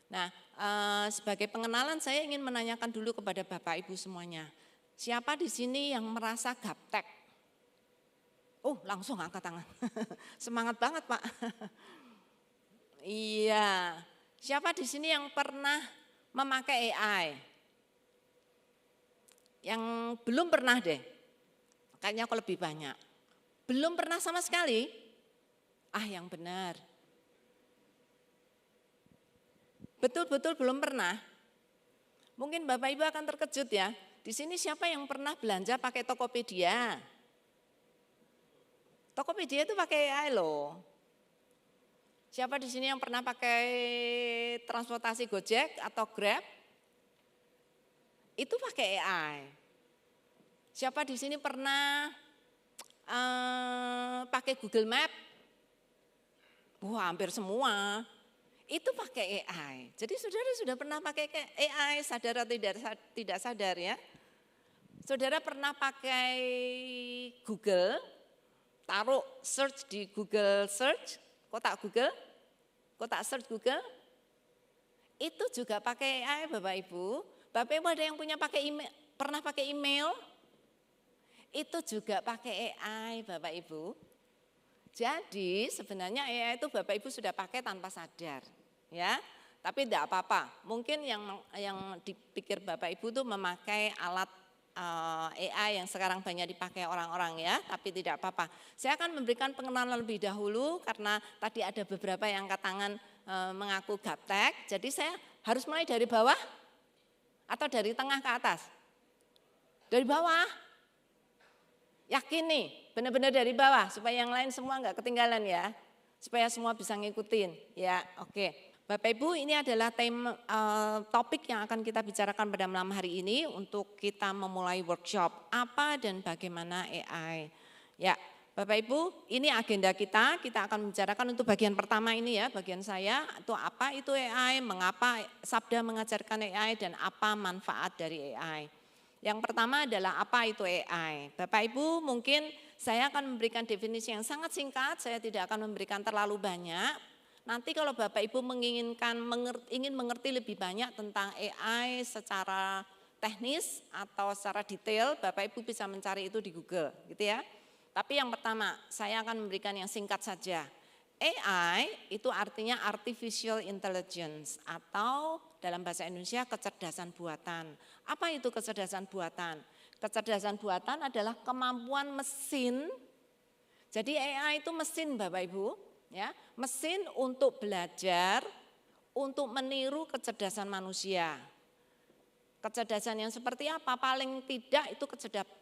Nah, sebagai pengenalan saya ingin menanyakan dulu kepada Bapak Ibu semuanya. Siapa di sini yang merasa gaptek? Oh, langsung angkat tangan. Semangat banget, Pak. Iya. Siapa di sini yang pernah memakai AI? Yang belum pernah deh. Kayaknya aku lebih banyak. Belum pernah sama sekali? Ah, yang benar. Betul-betul belum pernah. Mungkin Bapak Ibu akan terkejut ya. Di sini siapa yang pernah belanja pakai Tokopedia? Tokopedia itu pakai AI loh. Siapa di sini yang pernah pakai transportasi Gojek atau Grab? Itu pakai AI. Siapa di sini pernah pakai Google Map? Wah, hampir semua. Itu pakai AI. Jadi saudara sudah pernah pakai AI, sadar atau tidak sadar ya? Saudara pernah pakai Google, taruh search di Google Search, kotak Google, kotak search Google, itu juga pakai AI Bapak Ibu. Bapak Ibu ada yang punya pakai email, pernah pakai email? Itu juga pakai AI Bapak Ibu. Jadi sebenarnya AI itu Bapak Ibu sudah pakai tanpa sadar, ya. Tapi tidak apa-apa. Mungkin yang dipikir Bapak Ibu tuh memakai alat AI yang sekarang banyak dipakai orang-orang ya, tapi tidak apa-apa. Saya akan memberikan pengenalan lebih dahulu karena tadi ada beberapa yang angkat tangan mengaku gaptek. Jadi saya harus mulai dari bawah atau dari tengah ke atas? Dari bawah. Yakin nih, benar-benar dari bawah supaya yang lain semua enggak ketinggalan ya. Supaya semua bisa ngikutin ya. Oke. Bapak Ibu, ini adalah topik yang akan kita bicarakan pada malam hari ini untuk kita memulai workshop apa dan bagaimana AI. Ya, Bapak Ibu, ini agenda kita akan membicarakan untuk bagian pertama ini ya, bagian saya itu apa itu AI, mengapa Sabda mengajarkan AI dan apa manfaat dari AI. Yang pertama adalah apa itu AI. Bapak Ibu mungkin saya akan memberikan definisi yang sangat singkat, saya tidak akan memberikan terlalu banyak. Nanti kalau Bapak Ibu ingin mengerti lebih banyak tentang AI secara teknis atau secara detail, Bapak Ibu bisa mencari itu di Google gitu ya. Tapi yang pertama saya akan memberikan yang singkat saja. AI itu artinya artificial intelligence atau dalam bahasa Indonesia kecerdasan buatan. Apa itu kecerdasan buatan? Kecerdasan buatan adalah kemampuan mesin. Jadi AI itu mesin Bapak Ibu, ya, mesin untuk belajar, untuk meniru kecerdasan manusia. Kecerdasan yang seperti apa? Paling tidak itu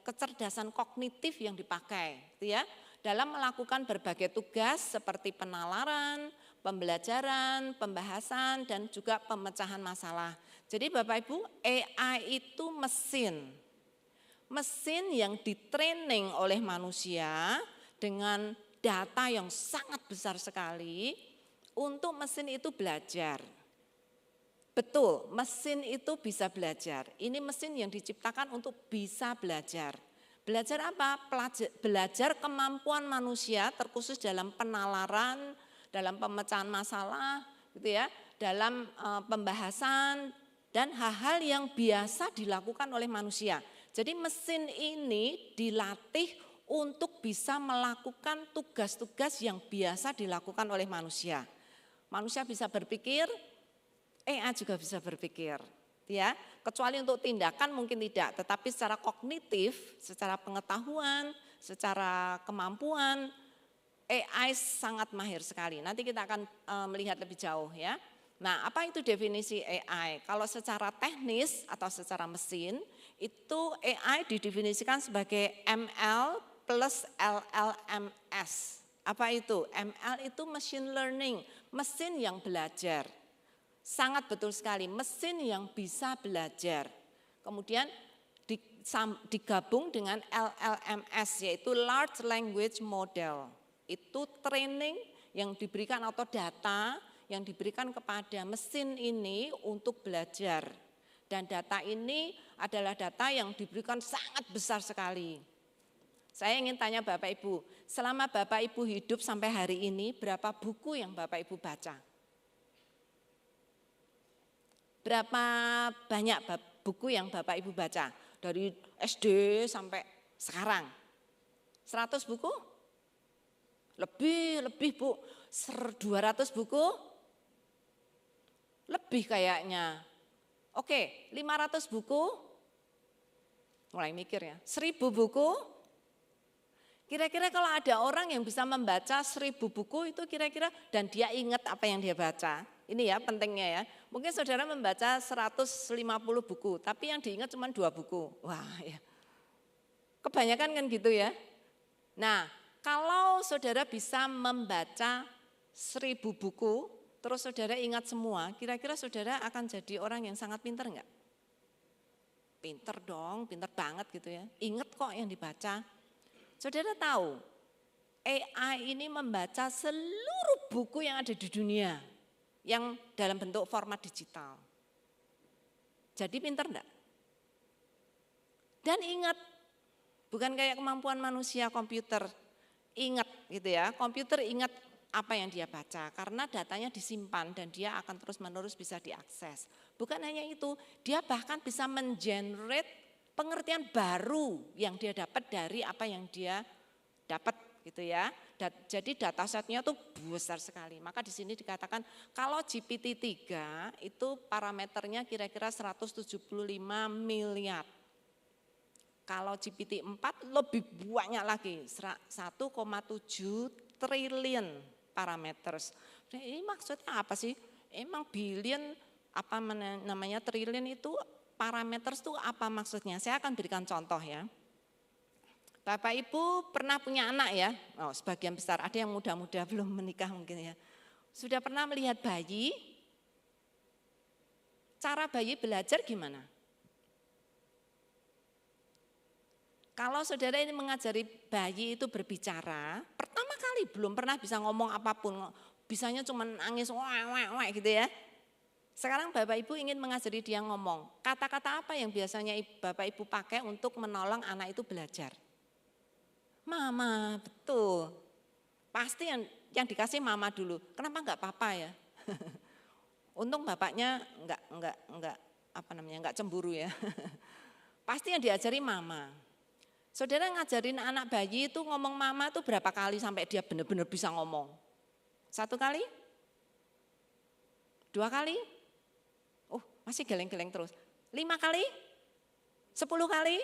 kecerdasan kognitif yang dipakai, gitu ya. Dalam melakukan berbagai tugas seperti penalaran, pembelajaran, pembahasan, dan juga pemecahan masalah. Jadi Bapak Ibu, AI itu mesin. Mesin yang ditraining oleh manusia dengan data yang sangat besar sekali untuk mesin itu belajar. Betul, mesin itu bisa belajar. Ini mesin yang diciptakan untuk bisa belajar. Belajar apa? Belajar kemampuan manusia terkhusus dalam penalaran, dalam pemecahan masalah, gitu ya, dalam pembahasan dan hal-hal yang biasa dilakukan oleh manusia. Jadi mesin ini dilatih untuk bisa melakukan tugas-tugas yang biasa dilakukan oleh manusia. Manusia bisa berpikir, AI juga bisa berpikir. Ya, kecuali untuk tindakan mungkin tidak, tetapi secara kognitif, secara pengetahuan, secara kemampuan, AI sangat mahir sekali. Nanti kita akan melihat lebih jauh ya. Nah, apa itu definisi AI? Kalau secara teknis atau secara mesin, itu AI didefinisikan sebagai ML plus LLMS. Apa itu? ML itu machine learning, mesin yang belajar. Sangat betul sekali, mesin yang bisa belajar. Kemudian digabung dengan LLMS yaitu Large Language Model. Itu training yang diberikan atau data yang diberikan kepada mesin ini untuk belajar. Dan data ini adalah data yang diberikan sangat besar sekali. Saya ingin tanya Bapak Ibu, selama Bapak Ibu hidup sampai hari ini berapa buku yang Bapak Ibu baca? Berapa banyak buku yang Bapak Ibu baca? Dari SD sampai sekarang. 100 buku? Lebih Bu. 200 buku? Lebih kayaknya. Oke, 500 buku? Mulai mikir ya. 1000 buku? Kira-kira kalau ada orang yang bisa membaca 1000 buku itu kira-kira dan dia ingat apa yang dia baca. Ini ya pentingnya ya. Mungkin saudara membaca 150 buku, tapi yang diingat cuma 2 buku. Wah ya. Kebanyakan kan gitu ya. Nah, kalau saudara bisa membaca 1000 buku, terus saudara ingat semua, kira-kira saudara akan jadi orang yang sangat pintar enggak? Pintar dong, pintar banget gitu ya. Ingat kok yang dibaca. Saudara tahu, AI ini membaca seluruh buku yang ada di dunia yang dalam bentuk format digital. Jadi pintar enggak? Dan ingat, bukan kayak kemampuan manusia komputer, ingat gitu ya, komputer ingat apa yang dia baca karena datanya disimpan dan dia akan terus-menerus bisa diakses. Bukan hanya itu, dia bahkan bisa mengenerate pengertian baru yang dia dapat dari apa yang dia dapat gitu ya. Jadi datasetnya tuh besar sekali. Maka di sini dikatakan kalau GPT-3 itu parameternya kira-kira 175 miliar. Kalau GPT-4 lebih banyak lagi, 1,7 triliun parameters. Ini maksudnya apa sih? Emang billion apa namanya triliun itu parameters itu apa maksudnya? Saya akan berikan contoh ya. Bapak Ibu pernah punya anak ya? Oh, sebagian besar, ada yang muda-muda belum menikah mungkin ya. Sudah pernah melihat bayi? Cara bayi belajar gimana? Kalau saudara ini mengajari bayi itu berbicara, pertama kali belum pernah bisa ngomong apapun, bisanya cuma nangis wah gitu ya. Sekarang Bapak Ibu ingin mengajari dia ngomong, kata-kata apa yang biasanya Bapak Ibu pakai untuk menolong anak itu belajar? Mama, betul. Pasti yang dikasih mama dulu. Kenapa enggak papa ya? Untung bapaknya enggak cemburu ya. Pasti yang diajari mama. Saudara ngajarin anak bayi itu ngomong mama itu berapa kali sampai dia benar-benar bisa ngomong? 1 kali? 2 kali? Oh, masih geleng-geleng terus. 5 kali? 10 kali?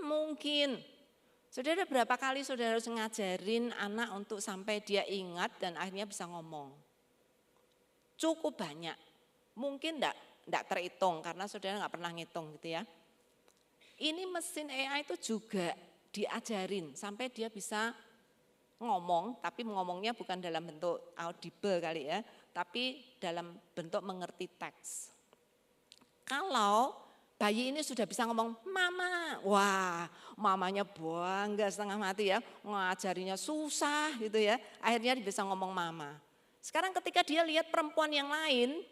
Mungkin. Saudara berapa kali saudara harus ngajarin anak untuk sampai dia ingat dan akhirnya bisa ngomong? Cukup banyak. Mungkin enggak terhitung karena saudara enggak pernah ngitung gitu ya. Ini mesin AI itu juga diajarin sampai dia bisa ngomong, tapi ngomongnya bukan dalam bentuk audible kali ya, tapi dalam bentuk mengerti teks. Kalau bayi ini sudah bisa ngomong mama, wah mamanya bangga setengah mati ya, ngajarinya susah gitu ya, akhirnya dia bisa ngomong mama. Sekarang ketika dia lihat perempuan yang lain,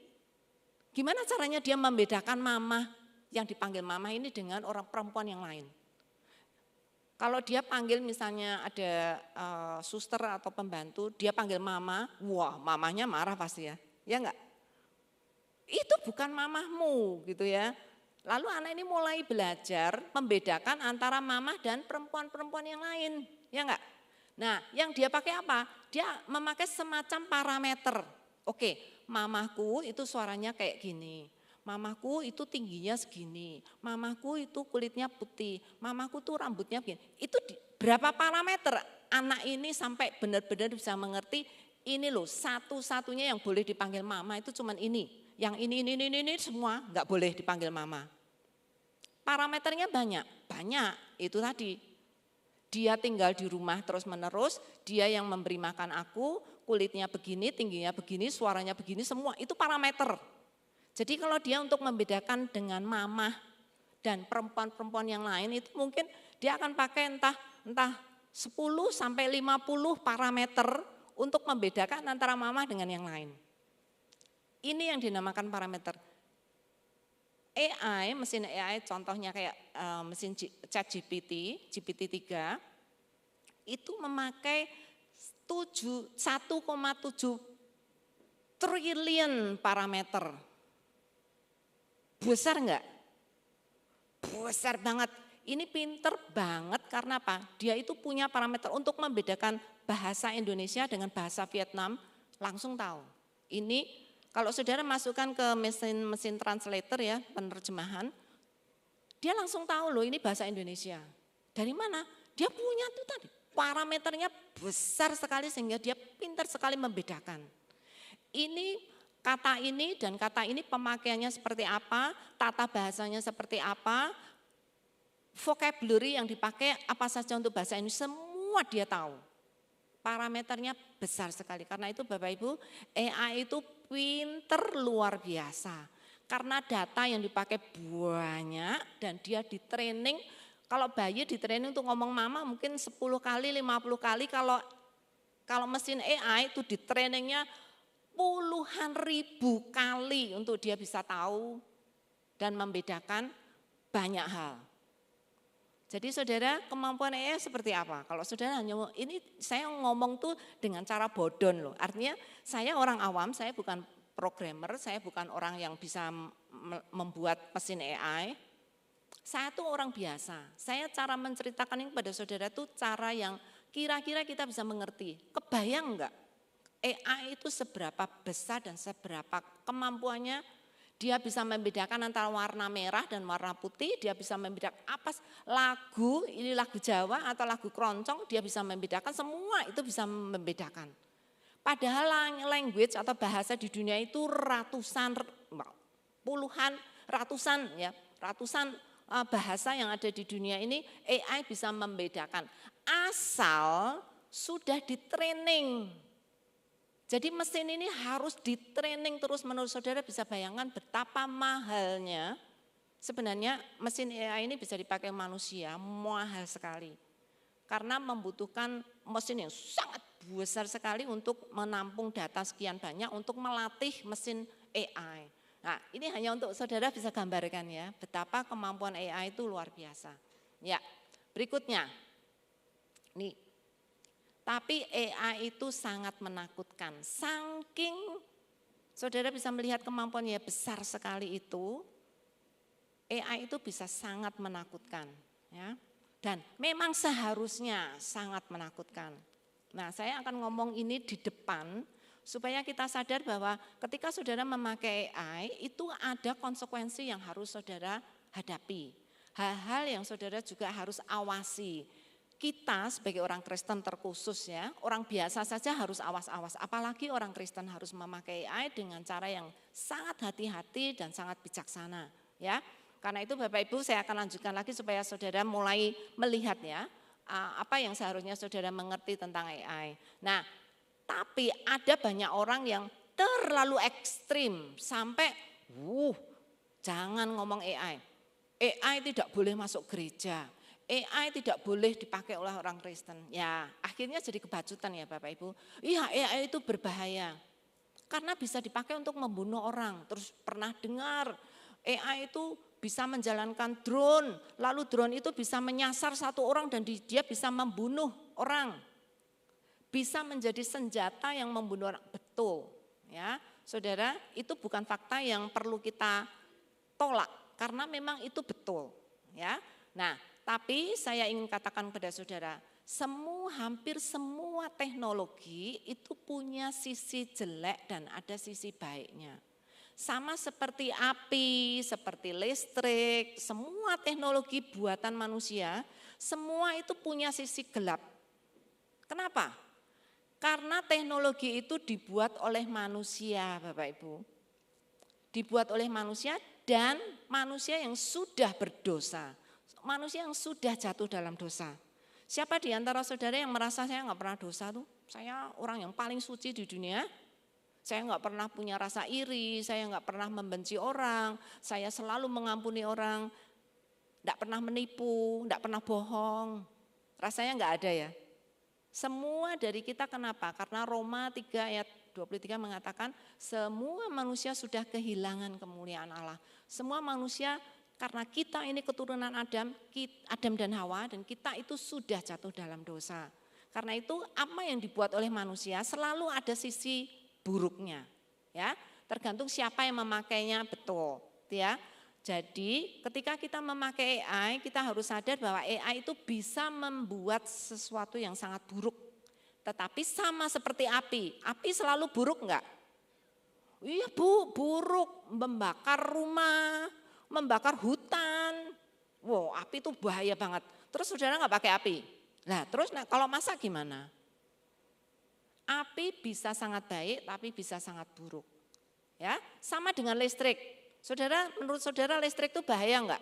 gimana caranya dia membedakan mama yang dipanggil mama ini dengan orang perempuan yang lain? Kalau dia panggil misalnya ada suster atau pembantu, dia panggil mama, wah mamanya marah pasti ya, ya enggak? Itu bukan mamahmu gitu ya. Lalu anak ini mulai belajar membedakan antara mama dan perempuan-perempuan yang lain, ya enggak? Nah yang dia pakai apa? Dia memakai semacam parameter. Oke, mamaku itu suaranya kayak gini. Mamaku itu tingginya segini, mamaku itu kulitnya putih, mamaku tuh rambutnya begini. Itu berapa parameter anak ini sampai benar-benar bisa mengerti ini loh satu-satunya yang boleh dipanggil mama itu cuman ini. Yang ini semua enggak boleh dipanggil mama. Parameternya banyak itu tadi. Dia tinggal di rumah terus menerus, dia yang memberi makan aku, kulitnya begini, tingginya begini, suaranya begini, semua itu parameter. Jadi kalau dia untuk membedakan dengan mama dan perempuan-perempuan yang lain itu mungkin dia akan pakai entah 10 sampai 50 parameter untuk membedakan antara mama dengan yang lain. Ini yang dinamakan parameter. AI, mesin AI contohnya kayak mesin ChatGPT, GPT-3 itu memakai 1,7 triliun parameter. Besar enggak? Besar banget. Ini pinter banget karena apa? Dia itu punya parameter untuk membedakan bahasa Indonesia dengan bahasa Vietnam, langsung tahu. Ini kalau saudara masukkan ke mesin translator ya, penerjemahan, dia langsung tahu loh ini bahasa Indonesia. Dari mana? Dia punya tuh tadi, parameternya besar sekali sehingga dia pintar sekali membedakan. Ini kata ini dan kata ini pemakaiannya seperti apa, tata bahasanya seperti apa, vocabulary yang dipakai apa saja untuk bahasa ini, semua dia tahu. Parameternya besar sekali. Karena itu Bapak Ibu, AI itu pinter luar biasa. Karena data yang dipakai banyak dan dia di training, kalau bayi di training untuk ngomong mama mungkin 10 kali, 50 kali, kalau mesin AI itu di trainingnya puluhan ribu kali untuk dia bisa tahu dan membedakan banyak hal. Jadi saudara, kemampuan AI seperti apa? Kalau saudara hanya ini saya ngomong tuh dengan cara bodon loh. Artinya saya orang awam, saya bukan programmer, saya bukan orang yang bisa membuat mesin AI. Saya tuh orang biasa. Saya cara menceritakan ini kepada saudara tuh cara yang kira-kira kita bisa mengerti. Kebayang enggak? AI itu seberapa besar dan seberapa kemampuannya. Dia bisa membedakan antara warna merah dan warna putih, dia bisa membedakan apa lagu, ini lagu Jawa atau lagu keroncong, dia bisa membedakan, semua itu bisa membedakan. Padahal language atau bahasa di dunia itu ratusan, puluhan, ratusan bahasa yang ada di dunia ini AI bisa membedakan. Asal sudah di training. Jadi mesin ini harus di training terus menerus. Saudara bisa bayangkan betapa mahalnya sebenarnya mesin AI ini bisa dipakai manusia, mahal sekali. Karena membutuhkan mesin yang sangat besar sekali untuk menampung data sekian banyak untuk melatih mesin AI. Nah ini hanya untuk saudara bisa gambarkan ya betapa kemampuan AI itu luar biasa. Ya berikutnya, nih. Tapi AI itu sangat menakutkan. Saking saudara bisa melihat kemampuannya besar sekali itu, AI itu bisa sangat menakutkan. Ya. Dan memang seharusnya sangat menakutkan. Nah saya akan ngomong ini di depan supaya kita sadar bahwa ketika saudara memakai AI itu ada konsekuensi yang harus saudara hadapi. Hal-hal yang saudara juga harus awasi. Kita sebagai orang Kristen terkhusus ya, orang biasa saja harus awas-awas. Apalagi orang Kristen harus memakai AI dengan cara yang sangat hati-hati dan sangat bijaksana. Ya, karena itu Bapak Ibu saya akan lanjutkan lagi supaya saudara mulai melihat ya, apa yang seharusnya saudara mengerti tentang AI. Nah, tapi ada banyak orang yang terlalu ekstrim sampai, jangan ngomong AI. AI tidak boleh masuk gereja. AI tidak boleh dipakai oleh orang Kristen. Ya, akhirnya jadi kebacutan ya Bapak Ibu. Iya, AI itu berbahaya. Karena bisa dipakai untuk membunuh orang. Terus pernah dengar AI itu bisa menjalankan drone. Lalu drone itu bisa menyasar satu orang dan dia bisa membunuh orang. Bisa menjadi senjata yang membunuh orang. Betul. Ya, saudara, itu bukan fakta yang perlu kita tolak. Karena memang itu betul. Ya, nah. Tapi saya ingin katakan kepada saudara, hampir semua teknologi itu punya sisi jelek dan ada sisi baiknya. Sama seperti api, seperti listrik, semua teknologi buatan manusia, semua itu punya sisi gelap. Kenapa? Karena teknologi itu dibuat oleh manusia, Bapak Ibu. Dibuat oleh manusia dan manusia yang sudah berdosa. Manusia yang sudah jatuh dalam dosa. Siapa di antara saudara yang merasa saya nggak pernah dosa tuh? Saya orang yang paling suci di dunia. Saya nggak pernah punya rasa iri, saya nggak pernah membenci orang, saya selalu mengampuni orang, nggak pernah menipu, nggak pernah bohong. Rasanya nggak ada ya. Semua dari kita kenapa? Karena Roma 3 ayat 23 mengatakan semua manusia sudah kehilangan kemuliaan Allah. Semua manusia karena kita ini keturunan Adam dan Hawa dan kita itu sudah jatuh dalam dosa. Karena itu apa yang dibuat oleh manusia selalu ada sisi buruknya. Ya, tergantung siapa yang memakainya betul, ya. Jadi ketika kita memakai AI, kita harus sadar bahwa AI itu bisa membuat sesuatu yang sangat buruk. Tetapi sama seperti api selalu buruk enggak? Iya buruk, membakar rumah, membakar hutan. Wow, api itu bahaya banget. Terus saudara enggak pakai api? Nah terus kalau masak gimana? Api bisa sangat baik tapi bisa sangat buruk. Ya, sama dengan listrik. Saudara, menurut saudara listrik itu bahaya enggak?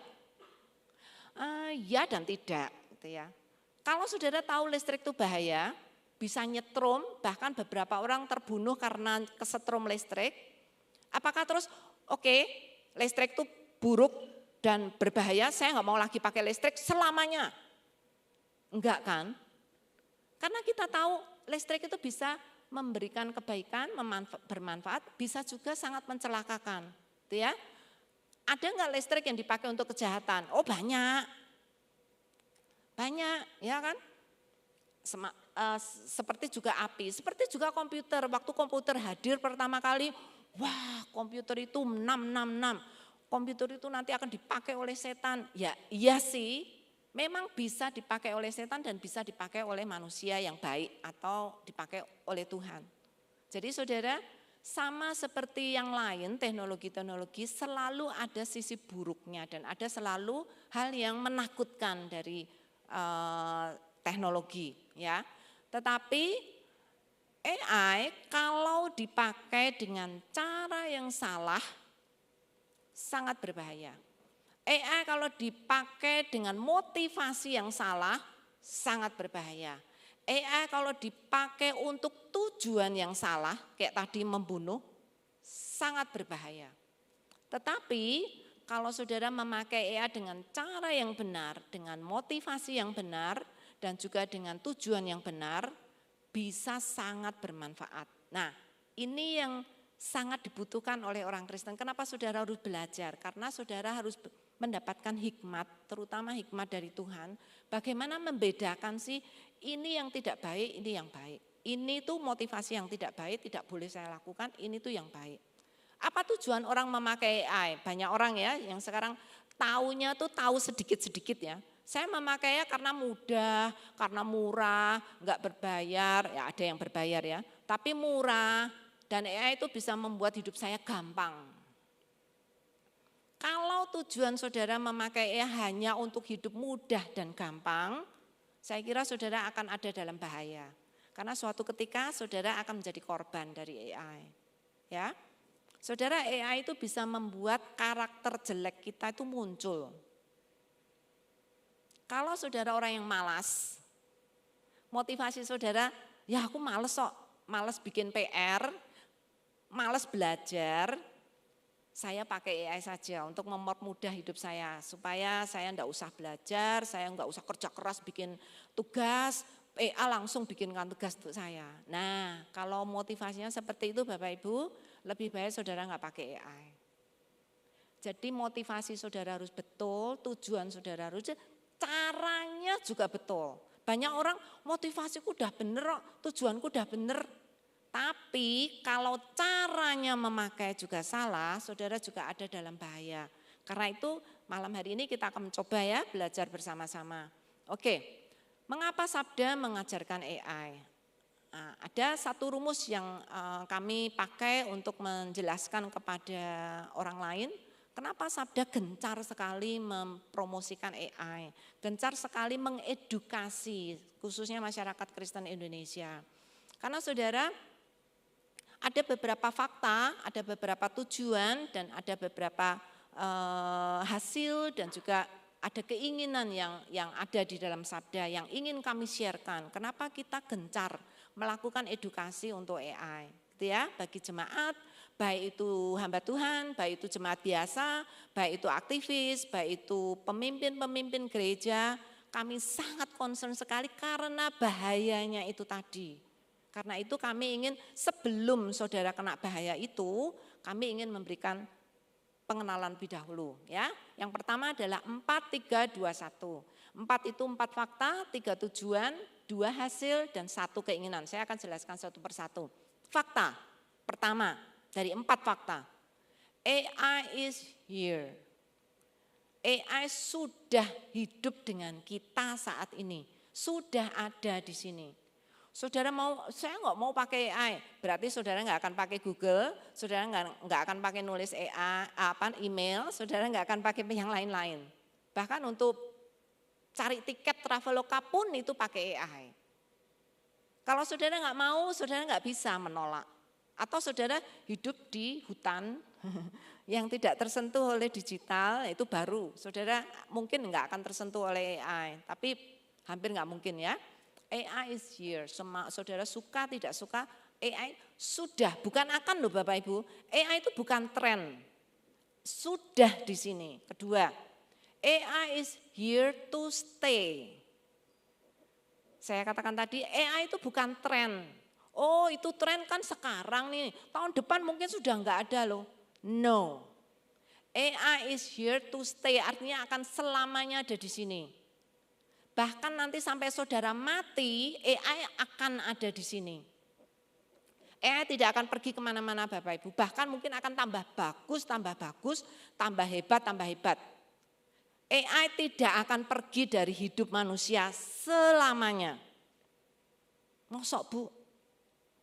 Ya dan tidak, gitu ya. Kalau saudara tahu listrik itu bahaya, bisa nyetrum, bahkan beberapa orang terbunuh karena kesetrum listrik. Apakah terus, oke, listrik itu buruk dan berbahaya, saya enggak mau lagi pakai listrik selamanya? Enggak kan? Karena kita tahu listrik itu bisa memberikan kebaikan, bermanfaat, bisa juga sangat mencelakakan, gitu ya. Ada enggak listrik yang dipakai untuk kejahatan? Oh banyak, ya kan? Seperti juga api, seperti juga komputer. Waktu komputer hadir pertama kali, wah komputer itu 666, komputer itu nanti akan dipakai oleh setan. Ya iya sih, memang bisa dipakai oleh setan dan bisa dipakai oleh manusia yang baik atau dipakai oleh Tuhan. Jadi saudara, sama seperti yang lain, teknologi-teknologi selalu ada sisi buruknya dan ada selalu hal yang menakutkan dari teknologi, ya. Tetapi AI kalau dipakai dengan cara yang salah sangat berbahaya. AI kalau dipakai dengan motivasi yang salah sangat berbahaya. AI kalau dipakai untuk tujuan yang salah, kayak tadi membunuh, sangat berbahaya. Tetapi kalau saudara memakai AI dengan cara yang benar, dengan motivasi yang benar, dan juga dengan tujuan yang benar, bisa sangat bermanfaat. Nah, ini yang sangat dibutuhkan oleh orang Kristen. Kenapa saudara harus belajar? Karena saudara harus mendapatkan hikmat, terutama hikmat dari Tuhan. Bagaimana membedakan sih ini yang tidak baik, ini yang baik. Ini tuh motivasi yang tidak baik, tidak boleh saya lakukan, ini tuh yang baik. Apa tujuan orang memakai AI? Banyak orang ya yang sekarang taunya tuh tahu sedikit-sedikit ya. Saya memakainya karena mudah, karena murah, enggak berbayar, ya ada yang berbayar ya. Tapi murah dan AI itu bisa membuat hidup saya gampang. Kalau tujuan saudara memakai AI hanya untuk hidup mudah dan gampang, saya kira saudara akan ada dalam bahaya. Karena suatu ketika saudara akan menjadi korban dari AI. Ya. Saudara, AI itu bisa membuat karakter jelek kita itu muncul. Kalau saudara orang yang malas, motivasi saudara, ya aku malas kok, malas bikin PR, malas belajar, saya pakai AI saja untuk mempermudah hidup saya. Supaya saya enggak usah belajar, saya enggak usah kerja keras bikin tugas, AI langsung bikinkan tugas untuk saya. Nah, kalau motivasinya seperti itu Bapak Ibu, lebih baik saudara enggak pakai AI. Jadi motivasi saudara harus betul, tujuan saudara harus, caranya juga betul. Banyak orang motivasiku udah bener, tujuanku udah bener. Tapi kalau caranya memakai juga salah, saudara juga ada dalam bahaya. Karena itu malam hari ini kita akan mencoba ya belajar bersama-sama. Oke. Mengapa Sabda mengajarkan AI? Nah, ada satu rumus yang kami pakai untuk menjelaskan kepada orang lain. Kenapa Sabda gencar sekali mempromosikan AI, gencar sekali mengedukasi khususnya masyarakat Kristen Indonesia. Karena saudara, ada beberapa fakta, ada beberapa tujuan dan ada beberapa hasil dan juga ada keinginan yang ada di dalam Sabda yang ingin kami sharekan. Kenapa kita gencar melakukan edukasi untuk AI, gitu ya, bagi jemaat, baik itu hamba Tuhan, baik itu jemaat biasa, baik itu aktivis, baik itu pemimpin-pemimpin gereja, kami sangat concern sekali karena bahayanya itu tadi. Karena itu kami ingin sebelum saudara kena bahaya itu, kami ingin memberikan pengenalan lebih dahulu ya. Yang pertama adalah 4, 3, 2, 1. 4 itu 4 fakta, 3 tujuan, 2 hasil, dan 1 keinginan. Saya akan jelaskan satu persatu. Fakta pertama dari 4 fakta. AI is here. AI sudah hidup dengan kita saat ini, sudah ada di sini. Saudara mau, saya nggak mau pakai AI, berarti saudara nggak akan pakai Google, saudara nggak akan pakai nulis AI, email, saudara nggak akan pakai yang lain-lain. Bahkan untuk cari tiket Traveloka pun itu pakai AI. Kalau saudara nggak mau, saudara nggak bisa menolak. Atau saudara hidup di hutan yang tidak tersentuh oleh digital, itu baru. Saudara mungkin nggak akan tersentuh oleh AI, tapi hampir nggak mungkin ya. AI is here, saudara suka tidak suka, AI sudah, bukan akan loh Bapak Ibu. AI itu bukan tren, sudah di sini. Kedua, AI is here to stay. Saya katakan tadi, AI itu bukan tren. Oh itu tren kan sekarang nih, tahun depan mungkin sudah enggak ada loh. No, AI is here to stay, artinya akan selamanya ada di sini. Bahkan nanti sampai saudara mati, AI akan ada di sini. AI tidak akan pergi kemana-mana Bapak Ibu, bahkan mungkin akan tambah bagus, tambah hebat. AI tidak akan pergi dari hidup manusia selamanya. Mosok Bu?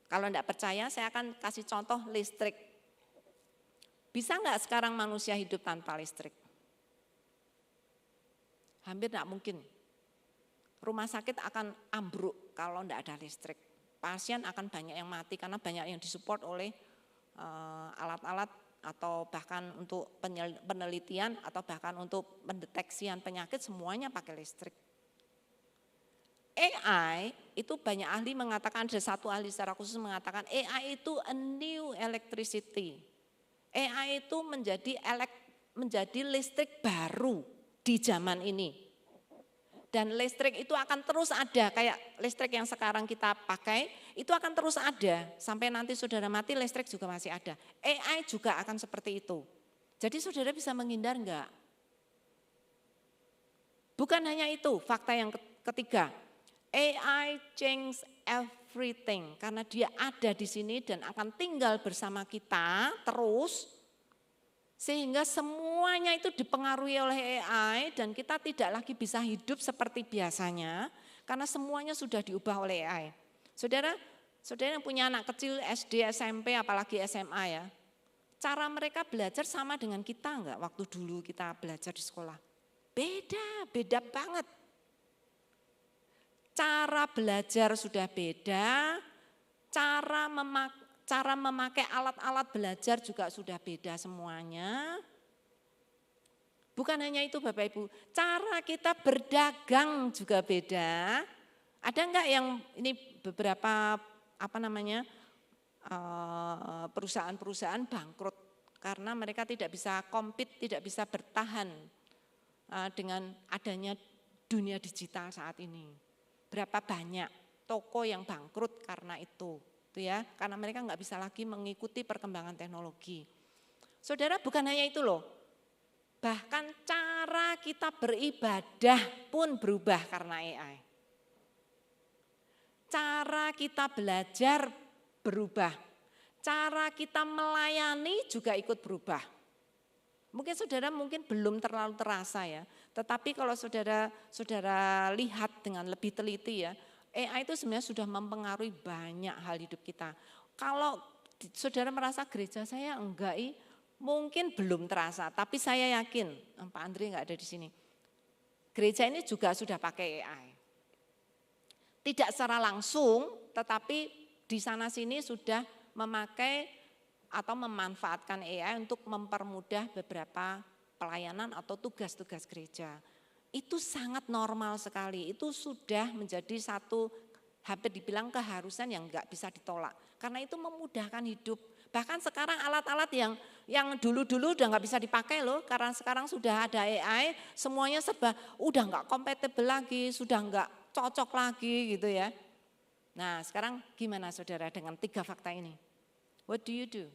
Kalau enggak percaya saya akan kasih contoh listrik. Bisa enggak sekarang manusia hidup tanpa listrik? Hampir enggak mungkin. Rumah sakit akan ambruk kalau enggak ada listrik. Pasien akan banyak yang mati karena banyak yang disupport oleh alat-alat atau bahkan untuk penelitian atau bahkan untuk pendeteksian penyakit semuanya pakai listrik. AI itu banyak ahli mengatakan, ada satu ahli secara khusus mengatakan AI itu a new electricity. AI itu menjadi listrik baru di zaman ini. Dan listrik itu akan terus ada, kayak listrik yang sekarang kita pakai, itu akan terus ada. Sampai nanti saudara mati listrik juga masih ada. AI juga akan seperti itu. Jadi saudara bisa menghindar enggak? Bukan hanya itu, fakta yang ketiga. AI change everything karena dia ada di sini dan akan tinggal bersama kita terus sehingga semuanya itu dipengaruhi oleh AI dan kita tidak lagi bisa hidup seperti biasanya karena semuanya sudah diubah oleh AI. Saudara yang punya anak kecil SD, SMP apalagi SMA ya. Cara mereka belajar sama dengan kita enggak waktu dulu kita belajar di sekolah? Beda banget. Cara belajar sudah beda, cara memakai alat-alat belajar juga sudah beda semuanya. Bukan hanya itu Bapak Ibu, cara kita berdagang juga beda. Ada enggak yang ini beberapa perusahaan-perusahaan bangkrut karena mereka tidak bisa compete, tidak bisa bertahan dengan adanya dunia digital saat ini. Berapa banyak toko yang bangkrut karena itu ya, karena mereka nggak bisa lagi mengikuti perkembangan teknologi. Saudara bukan hanya itu loh, bahkan cara kita beribadah pun berubah karena AI. Cara kita belajar berubah, cara kita melayani juga ikut berubah. Mungkin saudara belum terlalu terasa ya, tetapi kalau saudara lihat dengan lebih teliti ya, AI itu sebenarnya sudah mempengaruhi banyak hal hidup kita. Kalau saudara merasa gereja saya enggak, mungkin belum terasa, tapi saya yakin, Pak Andri enggak ada di sini. Gereja ini juga sudah pakai AI. Tidak secara langsung, tetapi di sana sini sudah memakai atau memanfaatkan AI untuk mempermudah beberapa pelayanan atau tugas-tugas gereja. Itu sangat normal sekali, itu sudah menjadi satu hampir dibilang keharusan yang enggak bisa ditolak. Karena itu memudahkan hidup. Bahkan sekarang alat-alat yang dulu-dulu udah enggak bisa dipakai loh, karena sekarang sudah ada AI, semuanya serba udah enggak kompatibel lagi, sudah enggak cocok lagi gitu ya. Nah sekarang gimana saudara dengan 3 fakta ini? What do you do?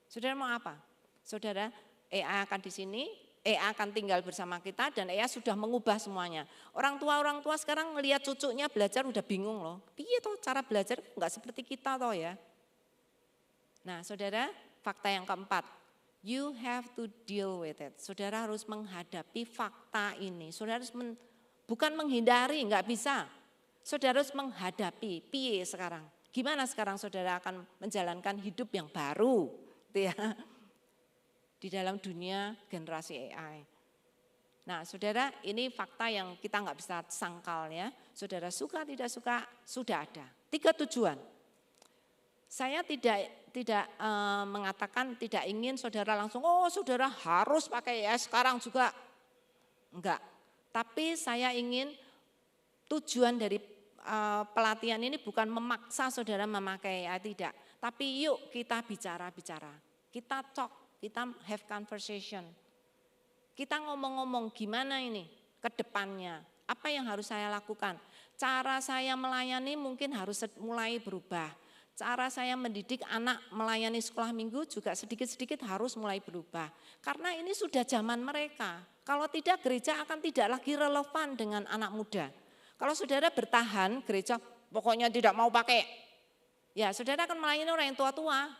Saudara mau apa? Saudara, AI akan di sini, AI akan tinggal bersama kita dan AI sudah mengubah semuanya. Orang tua sekarang melihat cucunya belajar udah bingung loh. Piye toh cara belajar enggak seperti kita toh ya. Nah saudara, fakta yang keempat. You have to deal with it. Saudara harus menghadapi fakta ini. Saudara harus bukan menghindari, enggak bisa. Saudara harus menghadapi. Piye sekarang? Gimana sekarang saudara akan menjalankan hidup yang baru, gitu ya, di dalam dunia generasi AI. Nah, saudara, ini fakta yang kita enggak bisa sangkal ya. Saudara suka tidak suka sudah ada. 3 tujuan. Saya tidak mengatakan tidak ingin saudara langsung, oh saudara harus pakai AI sekarang juga. Enggak. Tapi saya ingin tujuan dari pelatihan ini bukan memaksa saudara memakai AI, tidak. Tapi yuk kita bicara-bicara. Kita talk, kita have conversation. Kita ngomong-ngomong gimana ini ke depannya. Apa yang harus saya lakukan? Cara saya melayani mungkin harus mulai berubah. Cara saya mendidik anak melayani sekolah minggu juga sedikit-sedikit harus mulai berubah. Karena ini sudah zaman mereka. Kalau tidak, gereja akan tidak lagi relevan dengan anak muda. Kalau saudara bertahan, gereja pokoknya tidak mau pakai. Ya, saudara akan melayani orang yang tua-tua.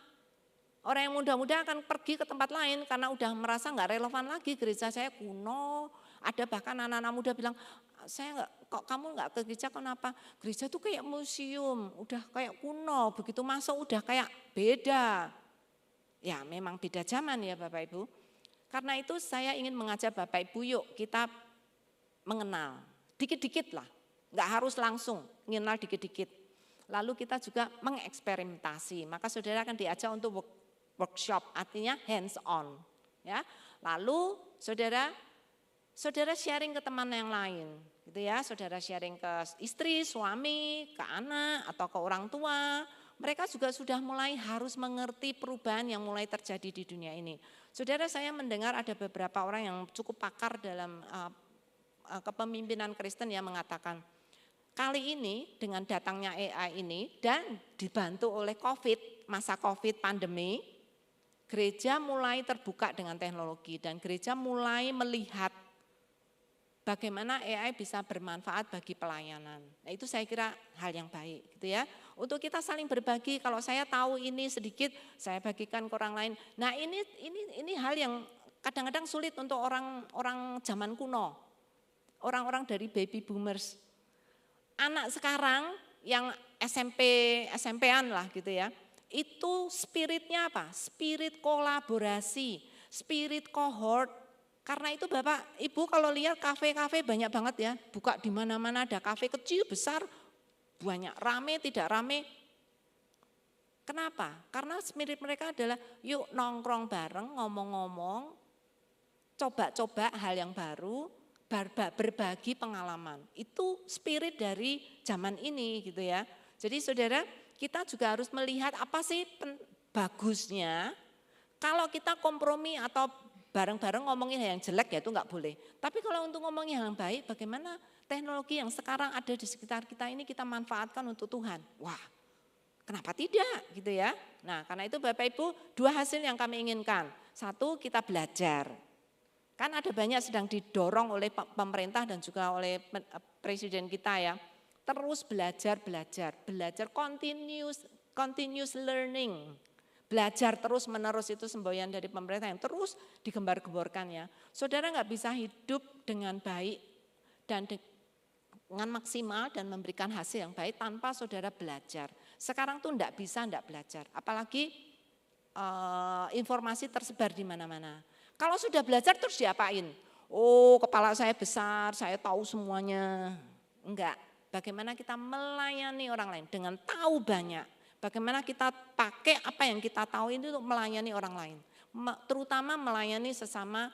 Orang yang muda-muda akan pergi ke tempat lain karena udah merasa nggak relevan lagi. Gereja saya kuno. Ada bahkan anak-anak muda bilang, saya nggak, kok kamu nggak ke gereja, kenapa? Gereja tuh kayak museum, udah kayak kuno, begitu masuk udah kayak beda. Ya memang beda zaman ya Bapak Ibu. Karena itu saya ingin mengajak Bapak Ibu, yuk kita mengenal, dikit-dikit lah, nggak harus langsung, mengenal dikit-dikit. Lalu kita juga mengeksperimentasi, maka saudara akan diajak untuk workshop, artinya hands on. Ya. Lalu saudara sharing ke teman yang lain, gitu ya. Saudara sharing ke istri, suami, ke anak atau ke orang tua. Mereka juga sudah mulai harus mengerti perubahan yang mulai terjadi di dunia ini. Saudara, saya mendengar ada beberapa orang yang cukup pakar dalam kepemimpinan Kristen yang mengatakan, kali ini dengan datangnya AI ini dan dibantu oleh COVID, masa COVID pandemi, gereja mulai terbuka dengan teknologi dan gereja mulai melihat bagaimana AI bisa bermanfaat bagi pelayanan. Nah, itu saya kira hal yang baik gitu ya. Untuk kita saling berbagi, kalau saya tahu ini sedikit, saya bagikan ke orang lain. Nah, ini hal yang kadang-kadang sulit untuk orang zaman kuno. Orang-orang dari baby boomers. Anak sekarang yang SMP-an lah gitu ya. Itu spiritnya apa? Spirit kolaborasi, spirit cohort. Karena itu Bapak, Ibu kalau lihat kafe-kafe banyak banget ya, buka di mana-mana, ada kafe kecil, besar, banyak, rame, tidak rame. Kenapa? Karena spirit mereka adalah yuk nongkrong bareng, ngomong-ngomong, coba-coba hal yang baru, berbagi pengalaman. Itu spirit dari zaman ini gitu ya. Jadi saudara, kita juga harus melihat apa sih bagusnya kalau kita kompromi atau bareng-bareng ngomongin yang jelek ya itu enggak boleh. Tapi kalau untuk ngomongin yang baik, bagaimana teknologi yang sekarang ada di sekitar kita ini kita manfaatkan untuk Tuhan. Wah, kenapa tidak gitu ya. Nah karena itu Bapak Ibu, 2 hasil yang kami inginkan. 1, kita belajar. Kan ada banyak sedang didorong oleh pemerintah dan juga oleh presiden kita ya. Terus belajar, continuous learning. Belajar terus menerus itu semboyan dari pemerintah yang terus digembar-gemborkan ya. Saudara nggak bisa hidup dengan baik dan dengan maksimal dan memberikan hasil yang baik tanpa saudara belajar. Sekarang tuh nggak bisa nggak belajar, apalagi informasi tersebar di mana-mana. Kalau sudah belajar terus diapain? Oh kepala saya besar, saya tahu semuanya. Enggak, bagaimana kita melayani orang lain dengan tahu banyak. Bagaimana kita pakai apa yang kita tahu ini untuk melayani orang lain. Terutama melayani sesama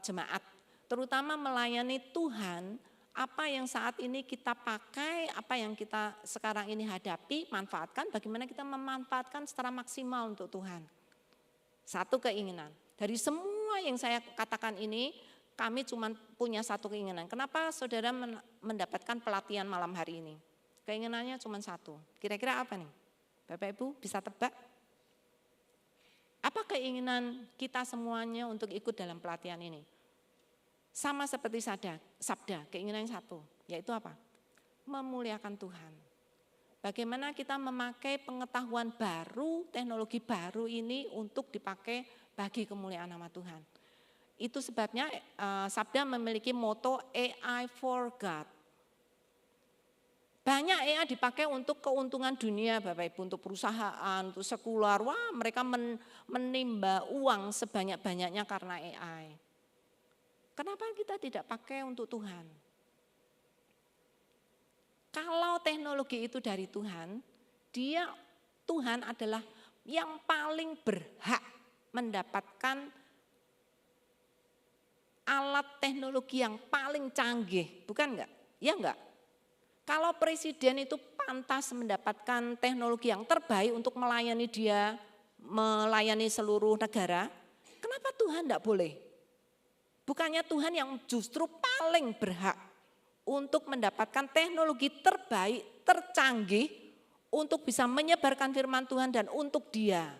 jemaat. Terutama melayani Tuhan, apa yang saat ini kita pakai, apa yang kita sekarang ini hadapi, manfaatkan, bagaimana kita memanfaatkan secara maksimal untuk Tuhan. 1 keinginan. Dari semua yang saya katakan ini, kami cuma punya 1 keinginan. Kenapa saudara mendapatkan pelatihan malam hari ini? Keinginannya cuma 1. Kira-kira apa nih? Bapak Ibu bisa tebak? Apa keinginan kita semuanya untuk ikut dalam pelatihan ini? Sama seperti sabda, keinginan yang 1, yaitu apa? Memuliakan Tuhan. Bagaimana kita memakai pengetahuan baru, teknologi baru ini untuk dipakai bagi kemuliaan nama Tuhan. Itu sebabnya Sabda memiliki moto AI for God. Banyak AI dipakai untuk keuntungan dunia Bapak Ibu, untuk perusahaan, untuk sekular. Wah, mereka menimba uang sebanyak-banyaknya karena AI. Kenapa kita tidak pakai untuk Tuhan? Kalau teknologi itu dari Tuhan, Tuhan adalah yang paling berhak mendapatkan alat teknologi yang paling canggih, bukan enggak? Ya enggak? Kalau presiden itu pantas mendapatkan teknologi yang terbaik untuk melayani dia, melayani seluruh negara, kenapa Tuhan enggak boleh? Bukannya Tuhan yang justru paling berhak untuk mendapatkan teknologi terbaik, tercanggih, untuk bisa menyebarkan firman Tuhan dan untuk dia,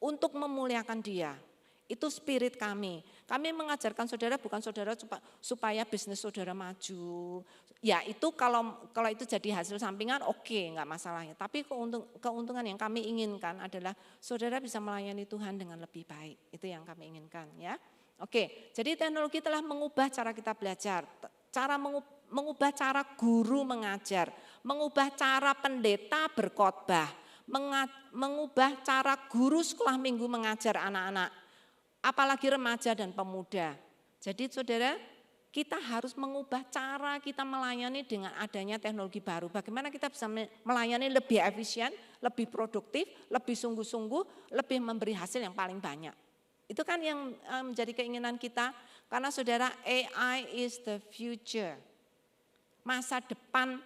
untuk memuliakan dia. Itu spirit kami. Kami mengajarkan saudara, bukan saudara supaya bisnis saudara maju. Ya itu kalau itu jadi hasil sampingan oke, enggak masalahnya. Tapi keuntungan yang kami inginkan adalah saudara bisa melayani Tuhan dengan lebih baik. Itu yang kami inginkan ya. Oke, jadi teknologi telah mengubah cara kita belajar, mengubah cara guru mengajar, mengubah cara pendeta berkhotbah, mengubah cara guru sekolah minggu mengajar anak-anak, apalagi remaja dan pemuda. Jadi saudara, kita harus mengubah cara kita melayani dengan adanya teknologi baru. Bagaimana kita bisa melayani lebih efisien, lebih produktif, lebih sungguh-sungguh, lebih memberi hasil yang paling banyak. Itu kan yang menjadi keinginan kita, karena saudara, AI is the future. Masa depan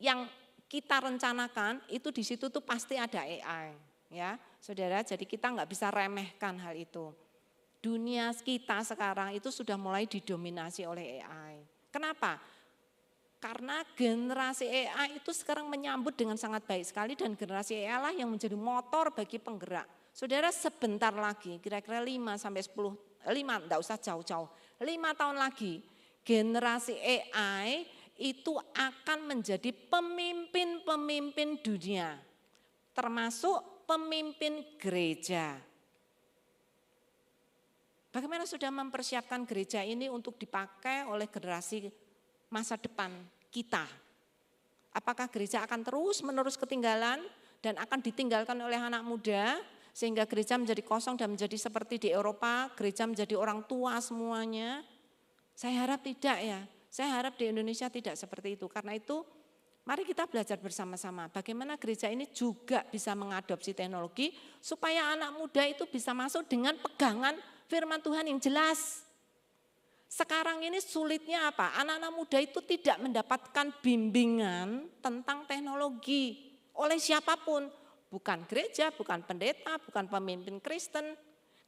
yang kita rencanakan itu di situ tuh pasti ada AI, ya saudara. Jadi kita nggak bisa remehkan hal itu. Dunia kita sekarang itu sudah mulai didominasi oleh AI. Kenapa? Karena generasi AI itu sekarang menyambut dengan sangat baik sekali, dan generasi AI lah yang menjadi motor bagi penggerak. Saudara, sebentar lagi, kira-kira 5 sampai 10, enggak usah jauh-jauh, 5 tahun lagi, generasi AI itu akan menjadi pemimpin-pemimpin dunia, termasuk pemimpin gereja. Bagaimana sudah mempersiapkan gereja ini untuk dipakai oleh generasi masa depan kita? Apakah gereja akan terus-menerus ketinggalan dan akan ditinggalkan oleh anak muda, sehingga gereja menjadi kosong dan menjadi seperti di Eropa, gereja menjadi orang tua semuanya? Saya harap tidak ya. Saya harap di Indonesia tidak seperti itu. Karena itu mari kita belajar bersama-sama bagaimana gereja ini juga bisa mengadopsi teknologi supaya anak muda itu bisa masuk dengan pegangan firman Tuhan yang jelas. Sekarang ini sulitnya apa? Anak-anak muda itu tidak mendapatkan bimbingan tentang teknologi oleh siapapun. Bukan gereja, bukan pendeta, bukan pemimpin Kristen.